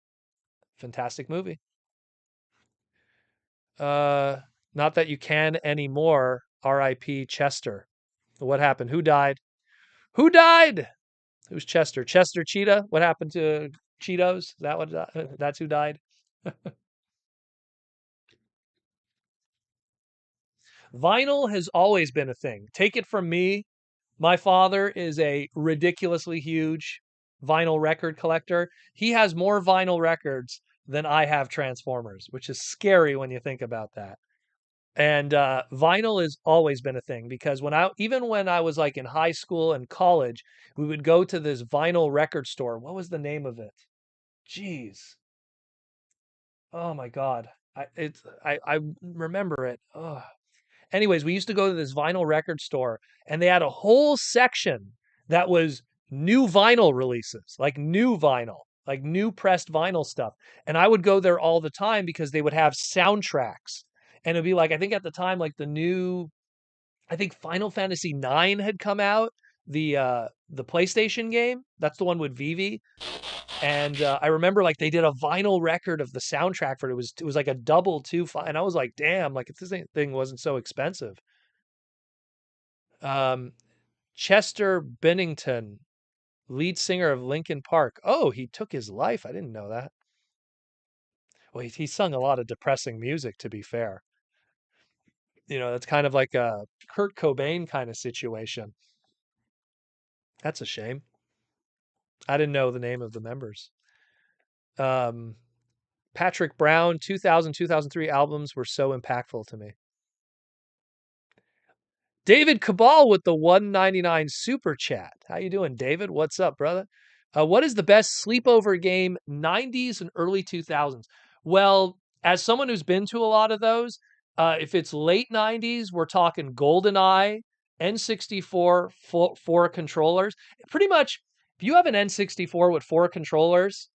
Fantastic movie. Uh, Not that you can anymore. R.I.P. Chester. What happened? Who died? Who died? Who's Chester? Chester Cheetah? What happened to Cheetos? Is that what? That's who died. Vinyl has always been a thing. Take it from me. My father is a ridiculously huge vinyl record collector. He has more vinyl records than I have Transformers, which is scary when you think about that. And vinyl has always been a thing because even when I was like in high school and college, we would go to this vinyl record store. What was the name of it? Jeez. Oh my God. I remember it. Oh. Anyways, we used to go to this vinyl record store and they had a whole section that was new vinyl releases, like new pressed vinyl stuff. And I would go there all the time because they would have soundtracks. And it'd be like, I think at the time, like I think Final Fantasy 9 had come out, the PlayStation game. That's the one with Vivi. And I remember like they did a vinyl record of the soundtrack for it. It was like a double two, and I was like, damn, like if this thing wasn't so expensive. Um, Chester Bennington, lead singer of Linkin Park. Oh, he took his life. I didn't know that. Well, he sung a lot of depressing music, to be fair. That's kind of like a Kurt Cobain kind of situation. That's a shame. I didn't know the name of the members. Um, Patrick Brown, 2000, 2003 albums were so impactful to me. David Cabal with the 199 super chat. How you doing, David? What's up, brother? What is the best sleepover game 90s and early 2000s? Well, as someone who's been to a lot of those, if it's late 90s, we're talking GoldenEye, N64, four controllers. Pretty much, if you have an N64 with four controllers,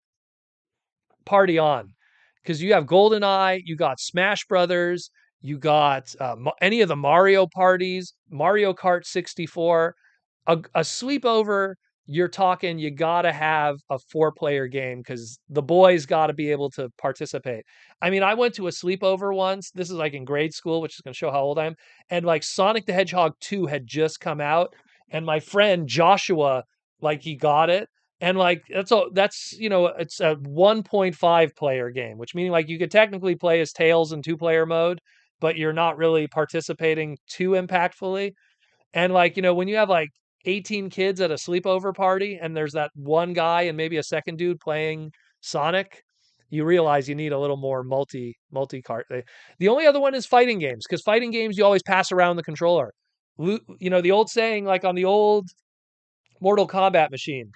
party on, because you have GoldenEye, you got Smash Brothers, you got any of the Mario parties, Mario Kart 64, a sleepover. You're talking, you got to have a four-player game because the boys got to be able to participate. I mean, I went to a sleepover once. This is like in grade school, which is going to show how old I am. And like Sonic the Hedgehog 2 had just come out. And my friend Joshua, like he got it. And like it's a 1.5 player game, which meaning like you could technically play as Tails in two-player mode, but you're not really participating too impactfully. And like, when you have like 18 kids at a sleepover party and there's that one guy and maybe a second dude playing Sonic, you realize you need a little more multi-cart. The only other one is fighting games, because fighting games you always pass around the controller. The old saying, like on the old Mortal Kombat machine,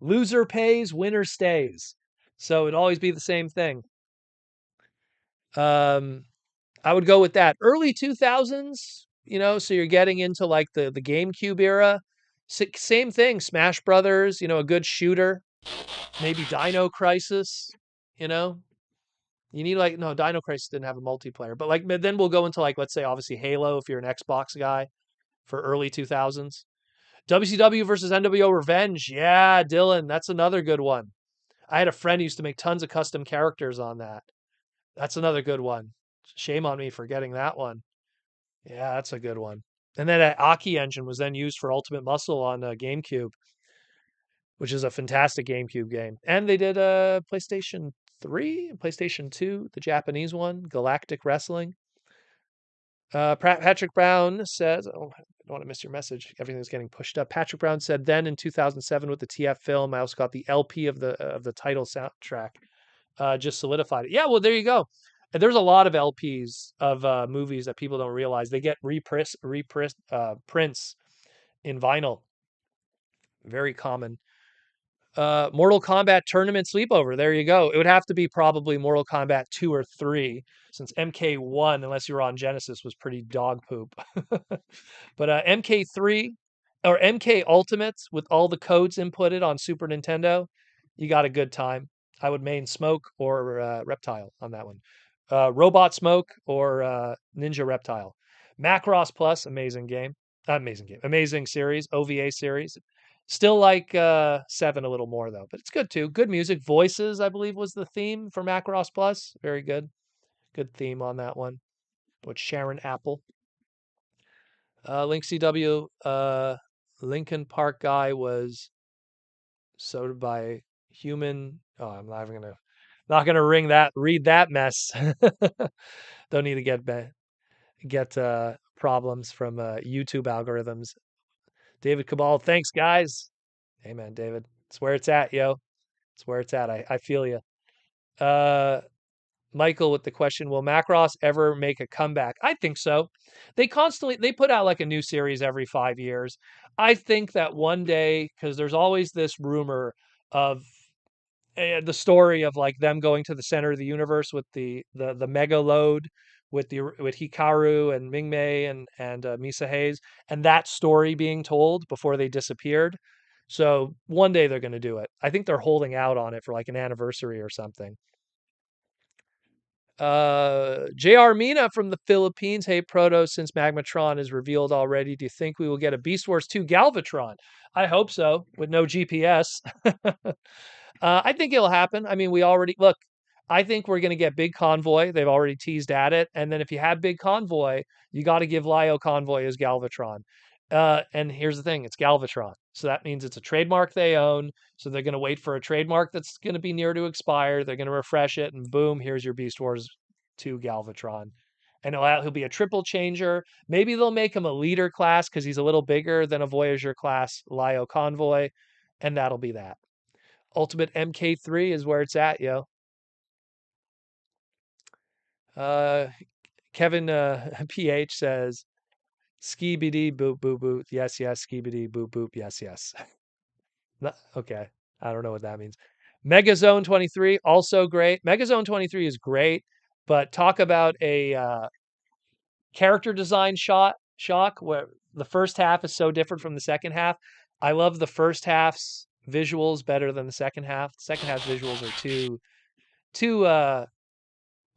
loser pays, winner stays. So it'd always be the same thing. I would go with that. Early 2000s, so you're getting into like the GameCube era. Same thing. Smash Brothers, a good shooter. Maybe Dino Crisis, you know? You need no, Dino Crisis didn't have a multiplayer, but then we'll go into let's say obviously Halo if you're an Xbox guy for early 2000s. WCW versus NWO Revenge. Yeah, Dylan, that's another good one. I had a friend who used to make tons of custom characters on that. That's another good one. Shame on me for getting that one. Yeah, that's a good one. And then that Aki engine was then used for Ultimate Muscle on GameCube, which is a fantastic GameCube game. And they did a PlayStation 3 and PlayStation 2, the Japanese one, Galactic Wrestling. Patrick Brown says, oh, I don't want to miss your message. Everything's getting pushed up. Patrick Brown said, then in 2007 with the TF film, I also got the LP of the title soundtrack. Just solidified it. Yeah, well, there you go. And there's a lot of LPs of movies that people don't realize. They get prints in vinyl. Very common. Mortal Kombat Tournament Sleepover. There you go. It would have to be probably Mortal Kombat 2 or 3, since MK1, unless you were on Genesis, was pretty dog poop. But MK3 or MK Ultimates with all the codes inputted on Super Nintendo, you got a good time. I would main Smoke or Reptile on that one. Robot Smoke or Ninja Reptile. Macross Plus, amazing game. Amazing game. Amazing series, OVA series. Still like 7 a little more though, but it's good too. Good music. Voices, I believe, was the theme for Macross Plus. Very good. Good theme on that one. With Sharon Apple. Link CW, Lincoln Park guy was sold by human. Oh, I'm not gonna read that mess. Don't need to get problems from YouTube algorithms. David Cabal, thanks guys. Hey man, David. It's where it's at, yo. It's where it's at. I feel you. Michael with the question, will Macross ever make a comeback? I think so. They put out like a new series every 5 years. I think that one day, because there's always this rumor of the story of like them going to the center of the universe with the mega load with Hikaru and Mingmei and Misa Hayes, and that story being told before they disappeared. So one day they're going to do it. I think they're holding out on it for like an anniversary or something. JR Mina from the Philippines. Hey, Proto, since Magmatron is revealed already, do you think we will get a Beast Wars 2 Galvatron? I hope so, with no GPS. I think it'll happen. I mean, I think we're going to get Big Convoy. They've already teased at it. And then if you have Big Convoy, you got to give Lio Convoy as Galvatron. And here's the thing, it's Galvatron. So that means it's a trademark they own. So they're going to wait for a trademark that's going to be near to expire. They're going to refresh it, and boom, here's your Beast Wars 2 Galvatron. And he'll be a triple changer. Maybe they'll make him a leader class because he's a little bigger than a Voyager class Lio Convoy. And that'll be that. Ultimate MK3 is where it's at, yo. Kevin PH says, Skibidi boop boop boop. Yes, yes. Skibidi boop boop. Yes, yes. Okay. I don't know what that means. Megazone 23, also great. Megazone 23 is great, but talk about a character design shock where the first half is so different from the second half. I love the first half's visuals better than the second half. The second half's visuals are too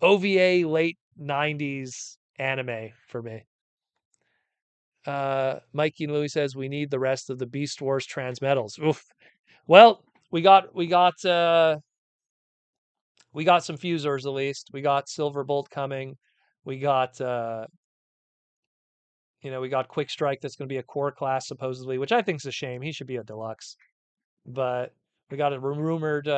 OVA late 90s anime for me. Mikey Louis says we need the rest of the Beast Wars transmetals. Oof. Well, we got some fusers at least. We got Silverbolt coming. We got we got Quick Strike that's going to be a core class supposedly, which I think is a shame. He should be a deluxe. But we got a rumored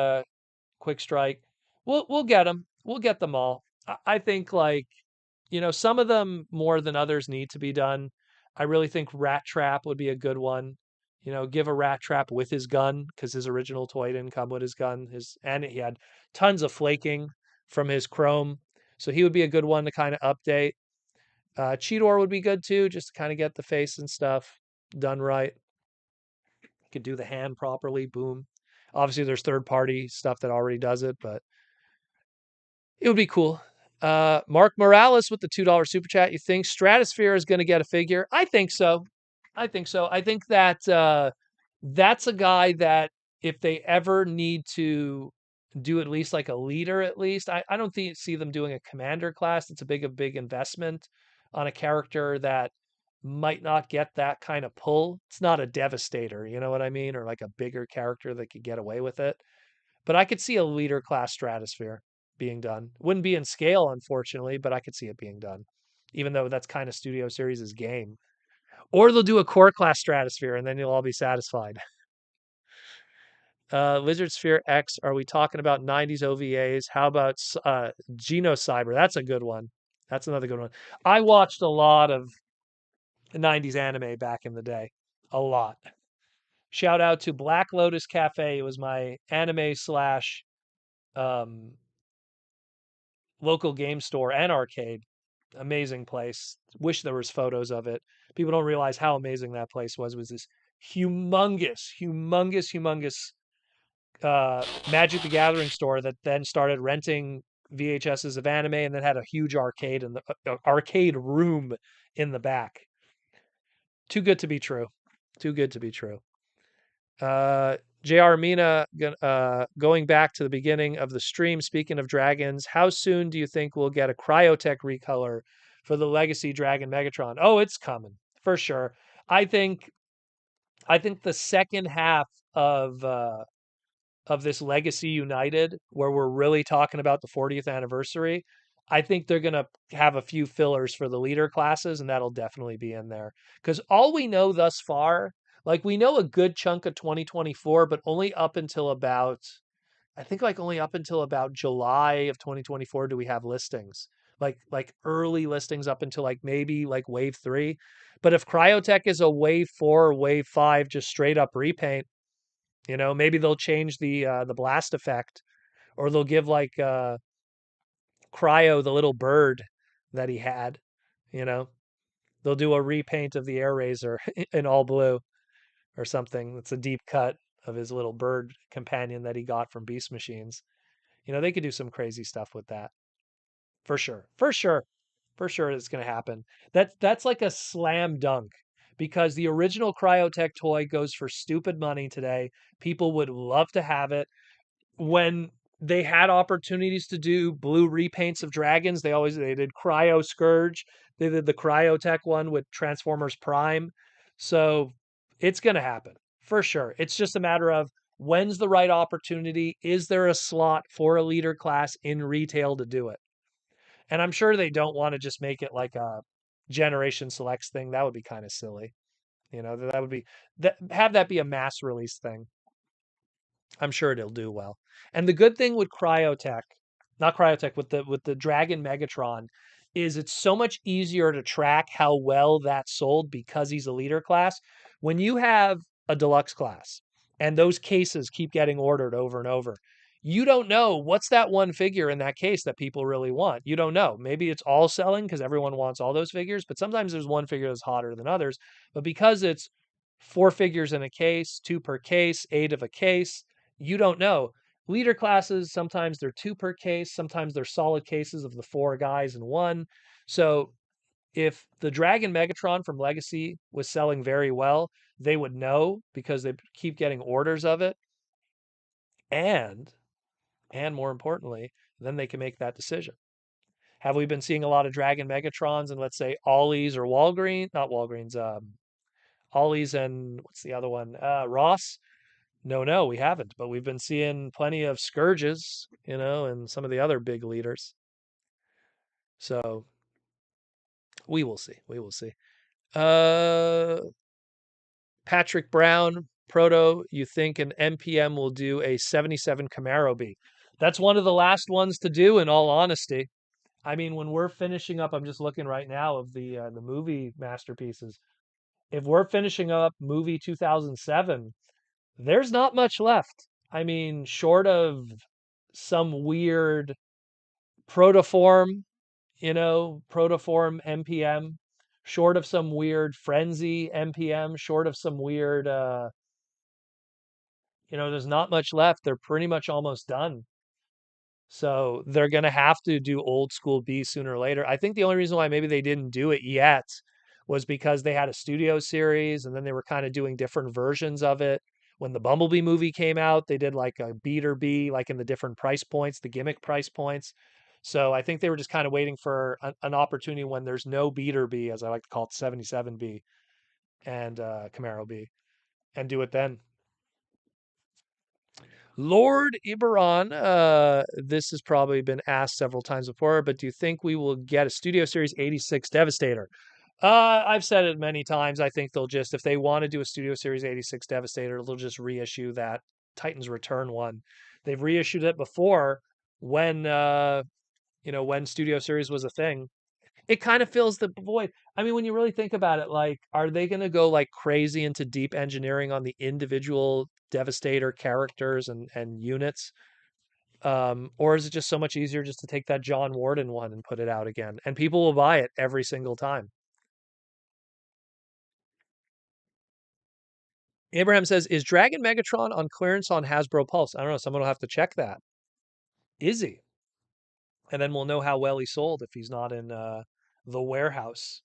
Quick Strike. We'll get them. We'll get them all. I think some of them more than others need to be done. I really think Rat Trap would be a good one. Give a Rat Trap with his gun because his original toy didn't come with his gun. And he had tons of flaking from his chrome, so he would be a good one to kind of update. Cheetor would be good too, just to kind of get the face and stuff done right. Could do the hand properly. Boom. Obviously, there's third-party stuff that already does it, but it would be cool. Mark Morales with the $2 super chat. You think Stratosphere is going to get a figure? I think so. I think so. I think that that's a guy that if they ever need to do at least like a leader, at least I don't see them doing a commander class. It's a big investment on a character that might not get that kind of pull. It's not a devastator, you know what I mean, or like a bigger character that could get away with it. But I could see a leader class stratosphere being done. Wouldn't be in scale, unfortunately, but I could see it being done, even though that's kind of Studio Series' game. Or they'll do a core class stratosphere and then you'll all be satisfied. Lizard Sphere X, are we talking about 90s OVAs? How about Genocyber? That's a good one. That's another good one. I watched a lot of 90s anime back in the day. A lot. Shout out to Black Lotus Cafe. It was my anime slash um, local game store and arcade. Amazing place. Wish there was photos of it. People don't realize how amazing that place was. It was this humongous Magic the Gathering store that then started renting VHSs of anime and then had a huge arcade in the arcade room in the back. Too good to be true. Too good to be true. JR Mina, going back to the beginning of the stream, speaking of dragons, how soon do you think we'll get a Cryotech recolor for the Legacy Dragon Megatron? Oh, it's coming for sure. I think the second half of this Legacy United, where we're really talking about the 40th anniversary, I think they're going to have a few fillers for the leader classes, and that'll definitely be in there. Because all we know thus far, like we know a good chunk of 2024, but only up until about, I think like only up until about July of 2024 do we have listings. Like early listings up until like maybe like wave 3. But if Cryotech is a wave 4 or wave 5 just straight up repaint, maybe they'll change the blast effect, or they'll give like Cryo the little bird that he had. You know, they'll do a repaint of the Air Razor in all blue or something. It's a deep cut of his little bird companion that he got from Beast Machines. They could do some crazy stuff with that for sure. For sure. For sure it's going to happen. That's like a slam dunk because the original Cryotech toy goes for stupid money today. People would love to have it. When they had opportunities to do blue repaints of dragons, they did Cryo Scourge. They did the Cryotech one with Transformers Prime. So it's going to happen for sure. It's just a matter of when's the right opportunity? Is there a slot for a leader class in retail to do it? And I'm sure they don't want to just make it like a generation selects thing. That would be kind of silly. That would be have that be a mass release thing. I'm sure it'll do well. And the good thing with Cryotech, not Cryotech, with the Dragon Megatron, is it's so much easier to track how well that sold because he's a leader class. When you have a deluxe class and those cases keep getting ordered over and over, you don't know what's that one figure in that case that people really want. You don't know. Maybe it's all selling because everyone wants all those figures, but sometimes there's one figure that's hotter than others. But because it's 4 figures in a case, 2 per case, 8 of a case, you don't know. Leader classes, sometimes they're 2 per case, sometimes they're solid cases of the 4 guys in one. So if the Dragon Megatron from Legacy was selling very well, they would know because they keep getting orders of it. And more importantly, then they can make that decision. Have we been seeing a lot of Dragon Megatrons and let's say Ollie's or Walgreens, not Walgreens, Ollie's and what's the other one? Ross. No, we haven't. But we've been seeing plenty of Scourges, and some of the other big leaders. So we will see. We will see. Patrick Brown, Proto, you think an MPM will do a 77 Camaro B? That's one of the last ones to do, in all honesty. I mean, when we're finishing up, I'm just looking right now of the movie masterpieces. If we're finishing up movie 2007, there's not much left. I mean, short of some weird protoform, protoform MPM, short of some weird frenzy MPM, short of some weird, there's not much left. They're pretty much almost done. So they're going to have to do old school B sooner or later. I think the only reason why maybe they didn't do it yet was because they had a studio series and then they were kind of doing different versions of it. When the Bumblebee movie came out, they did like a beater B, like in the different price points, the gimmick price points. So I think they were just kind of waiting for an opportunity when there's no beater B, as I like to call it, 77B and Camaro B, and do it then. Lord Iberon, this has probably been asked several times before, but do you think we will get a Studio Series 86 Devastator? I've said it many times. I think they'll just, if they want to do a Studio Series 86 Devastator, they'll just reissue that Titans Return one. They've reissued it before when, when Studio Series was a thing. It kind of fills the void. I mean, when you really think about it, like, are they going to go like crazy into deep engineering on the individual Devastator characters and units? Or is it just so much easier just to take that John Warden one and put it out again? And people will buy it every single time. Abraham says, is Dragon Megatron on clearance on Hasbro Pulse? I don't know. Someone will have to check that. Is he? And then we'll know how well he sold if he's not in the warehouse.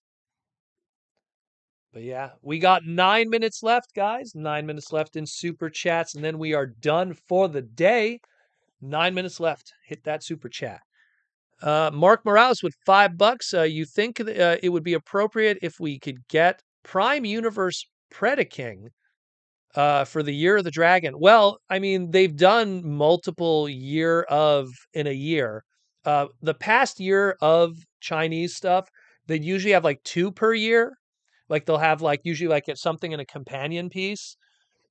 But yeah, we got 9 minutes left, guys. 9 minutes left in super chats, and then we are done for the day. 9 minutes left. Hit that super chat. Mark Morales with $5. You think it would be appropriate if we could get Prime Universe Predaking for the Year of the Dragon? Well, I mean, they've done multiple in a year. The past year of Chinese stuff, they usually have like two per year. Like they'll have like usually like it's something in a companion piece.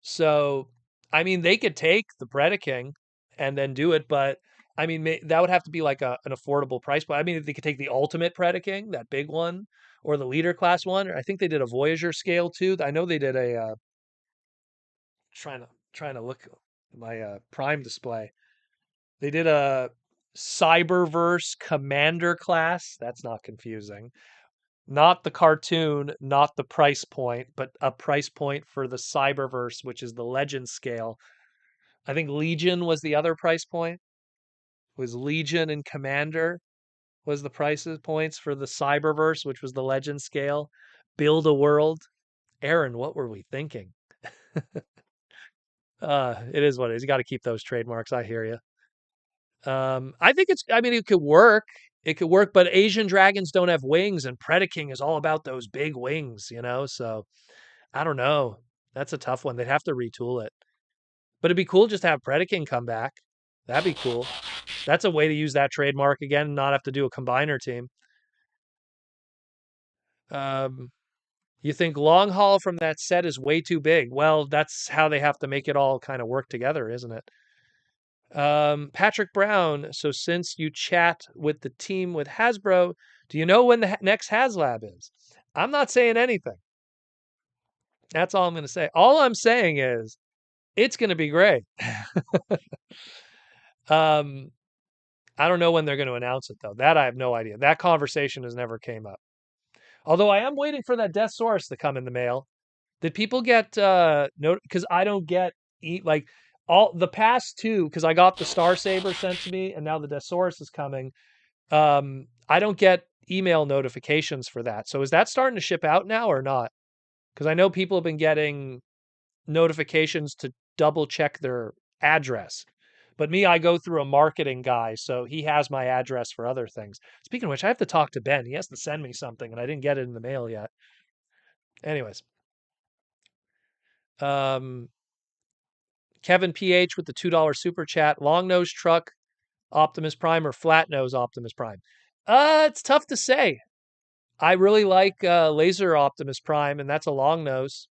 So, I mean, they could take the Predaking and then do it, but I mean, that would have to be like an affordable price. But I mean, if they could take the Ultimate Predaking, that big one, or the Leader Class one. I think they did a Voyager scale too. I know they did a trying to look at my Prime display. They did a Cyberverse Commander class. That's not confusing. Not the cartoon, not the price point, but a price point for the Cyberverse, which is the Legend scale. I think Legion was the other price point. It was Legion and Commander was the prices points for the Cyberverse, which was the Legend scale. Build a world. Aaron, what were we thinking? It is what it is. You got to keep those trademarks. I hear you. I think I mean, it could work. It could work, but Asian dragons don't have wings, and Predaking is all about those big wings. So I don't know. That's a tough one. They'd have to retool it. But it'd be cool just to have Predaking come back. That'd be cool. That's a way to use that trademark again and not have to do a combiner team. Um, you think long haul from that set is way too big? Well, that's how they have to make it all kind of work together, isn't it? Patrick Brown. So since you chat with the team with Hasbro, do you know when the next HasLab is? I'm not saying anything. That's all I'm going to say. All I'm saying is it's going to be great. um, I don't know when they're going to announce it though. That I have no idea. That conversation has never came up. Although I am waiting for that Deathsaurus to come in the mail. Did people get note? Because I don't get like all the past two. Because I got the Star Saber sent to me, and now the Deathsaurus is coming. I don't get email notifications for that. So is that starting to ship out now or not? Because I know people have been getting notifications to double check their address. But me, I go through a marketing guy, so he has my address for other things. Speaking of which, I have to talk to Ben. He has to send me something, and I didn't get it in the mail yet. Anyways, um, Kevin PH with the $2 super chat. Long nose truck Optimus Prime or flat nose Optimus Prime? It's tough to say. I really like Laser Optimus Prime, and that's a long nose.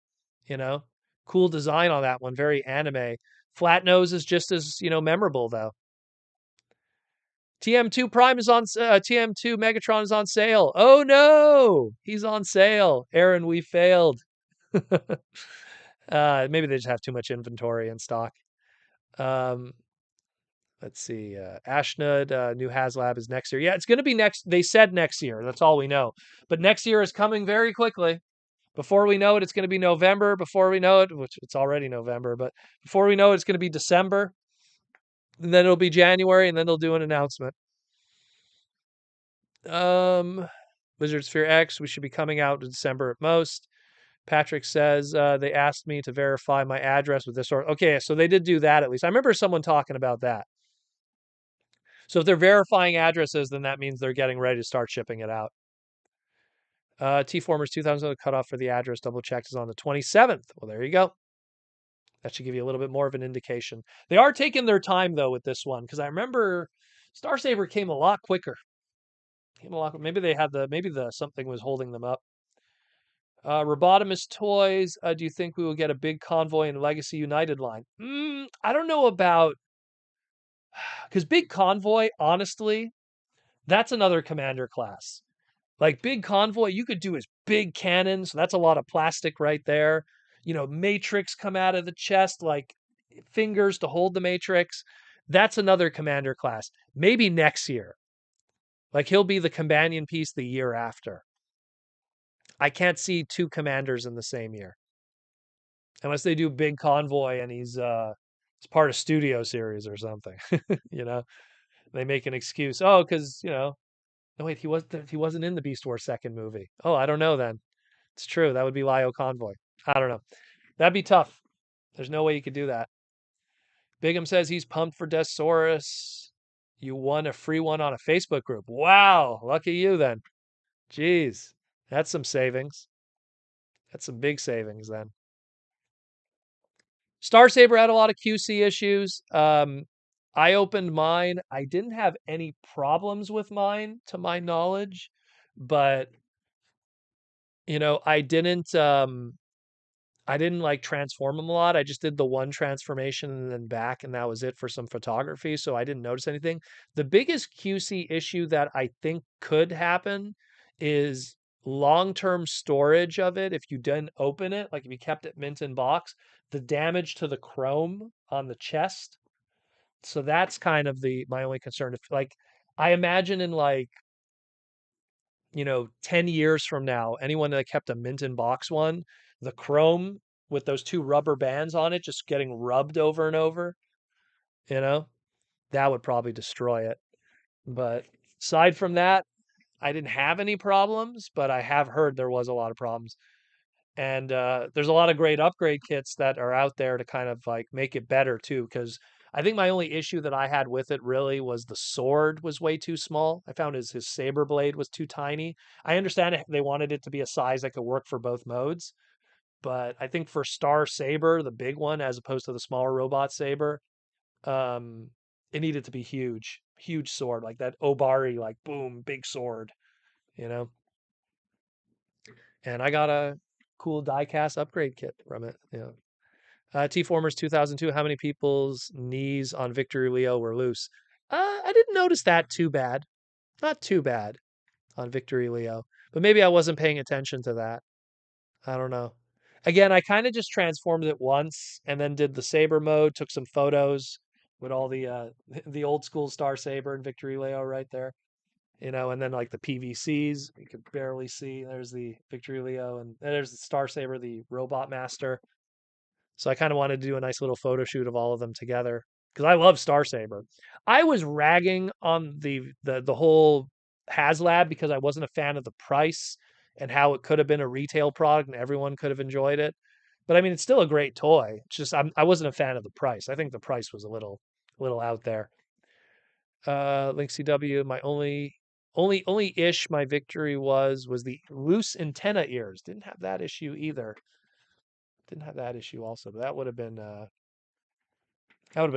You know, cool design on that one. Very anime. Flat nose is just as memorable though. TM2 Prime is on. TM2 Megatron is on sale. Oh no, he's on sale. Aaron, we failed. Maybe they just have too much inventory in stock. Um, let's see. Ashnud, new HasLab is next year. Yeah, it's going to be next. They said next year. That's all we know. But next year is coming very quickly. Before we know it, it's going to be November. Before we know it, which it's already November, but before we know it, it's going to be December. And then it'll be January, and then they'll do an announcement. Wizard Sphere X, we should be coming out in December at most. Patrick says they asked me to verify my address with this or okay, so they did do that at least. I remember someone talking about that. So if they're verifying addresses, then that means they're getting ready to start shipping it out. T-Formers 2000 cutoff for the address double checked is on the 27th. Well, there you go. That should give you a little bit more of an indication. They are taking their time though with this one because I remember Star Saber came a lot quicker. Maybe they had maybe the something was holding them up. Robotimus Toys. Do you think we will get a big convoy in Legacy United line? I don't know about because big convoy. Honestly, that's another commander class. Like big convoy, you could do as big cannons. So that's a lot of plastic right there. Matrix come out of the chest, like fingers to hold the matrix. That's another commander class. Maybe next year. Like he'll be the companion piece the year after. I can't see two commanders in the same year. Unless they do big convoy and he's part of studio series or something. you know, they make an excuse. Oh, because no wait, he wasn't in the Beast Wars second movie. Oh, I don't know then. It's true. That would be Lio Convoy. I don't know. That'd be tough. There's no way you could do that. Bigham says he's pumped for Deathsaurus. You won a free one on a Facebook group. Wow. Lucky you then. Jeez. That's some savings. That's some big savings then. Star Saber had a lot of QC issues. I opened mine. I didn't have any problems with mine to my knowledge, but I didn't like transform them a lot. I just did the one transformation and then back, and that was it for some photography. So I didn't notice anything. The biggest QC issue that I think could happen is long-term storage of it. If you didn't open it, like if you kept it mint in box, the damage to the chrome on the chest. So that's kind of my only concern. If like I imagine in 10 years from now, anyone that kept a mint in box one, the chrome with those two rubber bands on it just getting rubbed over and over, you know, that would probably destroy it. But aside from that, I didn't have any problems, but I have heard there was a lot of problems. And there's a lot of great upgrade kits that are out there to kind of like make it better too. Because I think my only issue that I had with it really was the sword was way too small. I found his saber blade was too tiny. I understand they wanted it to be a size that could work for both modes, but I think for Star Saber, the big one, as opposed to the smaller robot saber, um, it needed to be huge, huge sword like that Obari, like boom, big sword, you know. And I got a cool diecast upgrade kit from it. T-Formers 2002. How many people's knees on Victory Leo were loose? I didn't notice that too bad. Not too bad on Victory Leo, but maybe I wasn't paying attention to that. I don't know. Again, I kind of just transformed it once and then did the saber mode. Took some photos with all the the old school Star Saber and Victory Leo right there. And then like the PVCs, you could barely see. There's the Victory Leo, and there's the Star Saber, the Robot Master. So I kind of wanted to do a nice little photo shoot of all of them together because I love Star Saber. I was ragging on the whole HasLab because I wasn't a fan of the price and how it could have been a retail product and everyone could have enjoyed it. But I mean, it's still a great toy. It's just I wasn't a fan of the price. I think the price was a little out there. Link CW, my only ish my victory was the loose antenna ears. Didn't have that issue either. Didn't have that issue also, but that would have been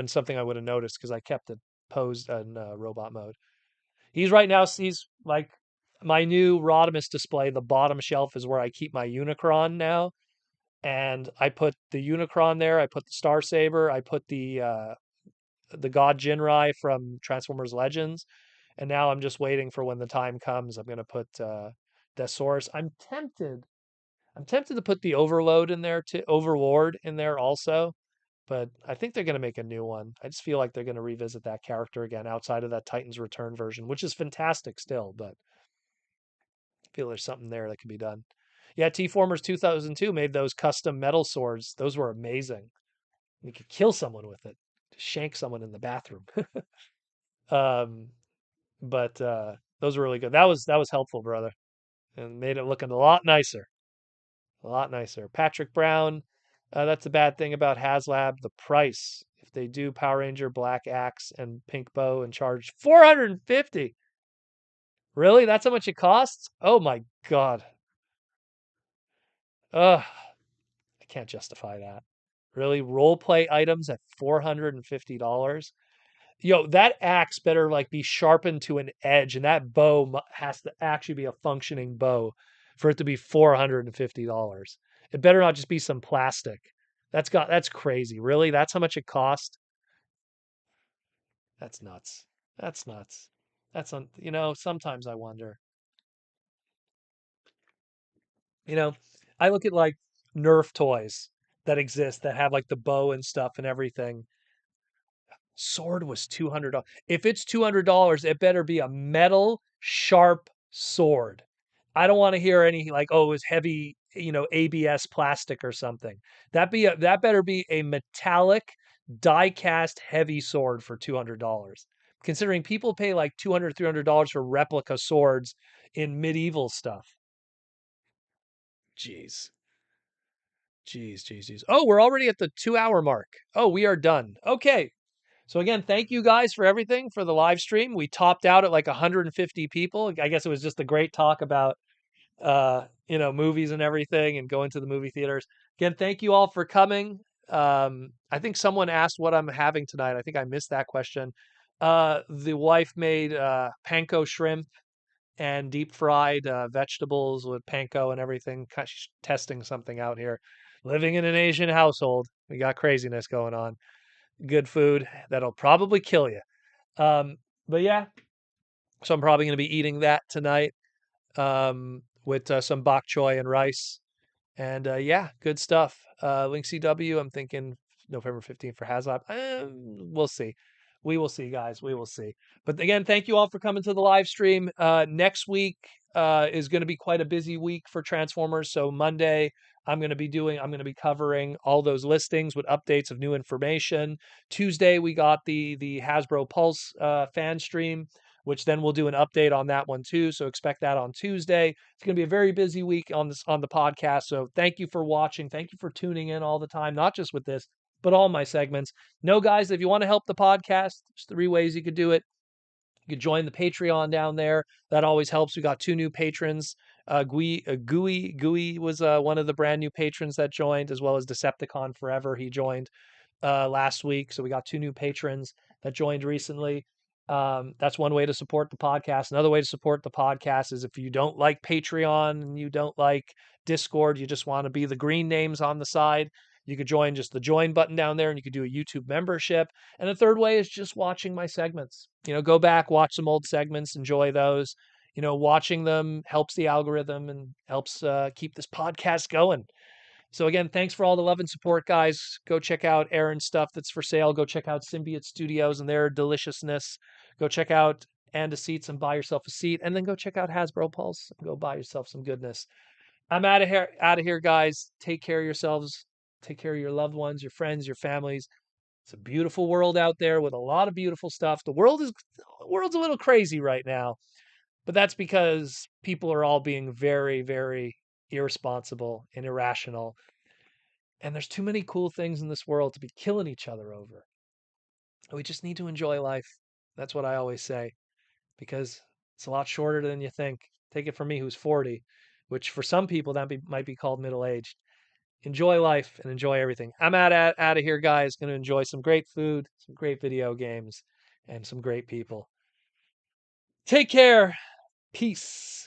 something I would have noticed because I kept it posed in robot mode. He's right now. He's like my new Rodimus display. The bottom shelf is where I keep my Unicron now, and I put the Unicron there. I put the Star Saber. I put the God Jinrai from Transformers Legends, and now I'm just waiting for when the time comes. I'm gonna put Deathsaurus. I'm tempted. I'm tempted to put the Overload in there too, Overlord in there also, but I think they're gonna make a new one. I just feel like they're gonna revisit that character again outside of that Titans Return version, which is fantastic still, but I feel there's something there that could be done. Yeah, T-Formers 2002 made those custom metal swords. Those were amazing. You could kill someone with it, shank someone in the bathroom. um, but those were really good. That was helpful, brother. and made it looking a lot nicer. A lot nicer. Patrick Brown, that's the bad thing about HasLab, the price. If they do Power Ranger, Black Axe, and Pink Bow and charge 450. Really? That's how much it costs? Oh my God. Ugh. I can't justify that. Really? Role play items at $450? Yo, that axe better like be sharpened to an edge, and that bow has to actually be a functioning bow for it to be $450. It better not just be some plastic. That's crazy. Really? That's how much it cost? That's nuts. That's nuts. Sometimes I wonder. You know, I look at like Nerf toys that exist that have like the bow and stuff and everything. Sword was $200. If it's $200, it better be a metal, sharp sword. I don't want to hear any like, oh, it was heavy, ABS plastic or something. That better be a metallic, die cast heavy sword for $200. Considering people pay like $200, $300 for replica swords in medieval stuff. Jeez. Jeez, jeez, jeez. Oh, we're already at the 2 hour mark. Oh, we are done. Okay. So again, thank you guys for everything for the live stream. We topped out at like 150 people. I guess it was just a great talk about movies and everything and going to the movie theaters. Again, thank you all for coming. I think someone asked what I'm having tonight. I think I missed that question. The wife made panko shrimp and deep fried vegetables with panko and everything. She's testing something out here. Living in an Asian household, we got craziness going on. Good food that'll probably kill you. But yeah, so I'm probably going to be eating that tonight with some bok choy and rice. And yeah, good stuff. Link CW, I'm thinking November 15th for HasLab. We'll see. We will see, guys. We will see. But again, thank you all for coming to the live stream. Next week is going to be quite a busy week for Transformers. So Monday, I'm going to be covering all those listings with updates of new information. Tuesday, we got the Hasbro Pulse fan stream, which then we'll do an update on that one too. So expect that on Tuesday. It's going to be a very busy week on the podcast. So thank you for watching. Thank you for tuning in all the time, not just with this, but all my segments. No, guys, if you want to help the podcast, there's 3 ways you could do it. You could join the Patreon down there. That always helps. We got 2 new patrons. Gooey was one of the brand new patrons that joined, as well as Decepticon Forever. He joined last week. So we got 2 new patrons that joined recently. That's one way to support the podcast. Another way to support the podcast is if you don't like Patreon and you don't like Discord, you just want to be the green names on the side, you could join just the join button down there and you could do a YouTube membership. And the third way is just watching my segments. Go back, watch some old segments, enjoy those. Watching them helps the algorithm and helps keep this podcast going. So again, thanks for all the love and support, guys. Go check out Aaron's stuff that's for sale. Go check out Symbiote Studios and their deliciousness. Go check out And a Seats and buy yourself a seat. And then go check out Hasbro Pulse and go buy yourself some goodness. I'm out of here, guys. Take care of yourselves. Take care of your loved ones, your friends, your families. It's a beautiful world out there with a lot of beautiful stuff. The world's a little crazy right now, but that's because people are all being very, very irresponsible and irrational. And there's too many cool things in this world to be killing each other over. We just need to enjoy life. That's what I always say, because it's a lot shorter than you think. Take it from me, who's 40, which for some people might be called middle aged. Enjoy life and enjoy everything. I'm out of here, guys. Going to enjoy some great food, some great video games, and some great people. Take care. Peace.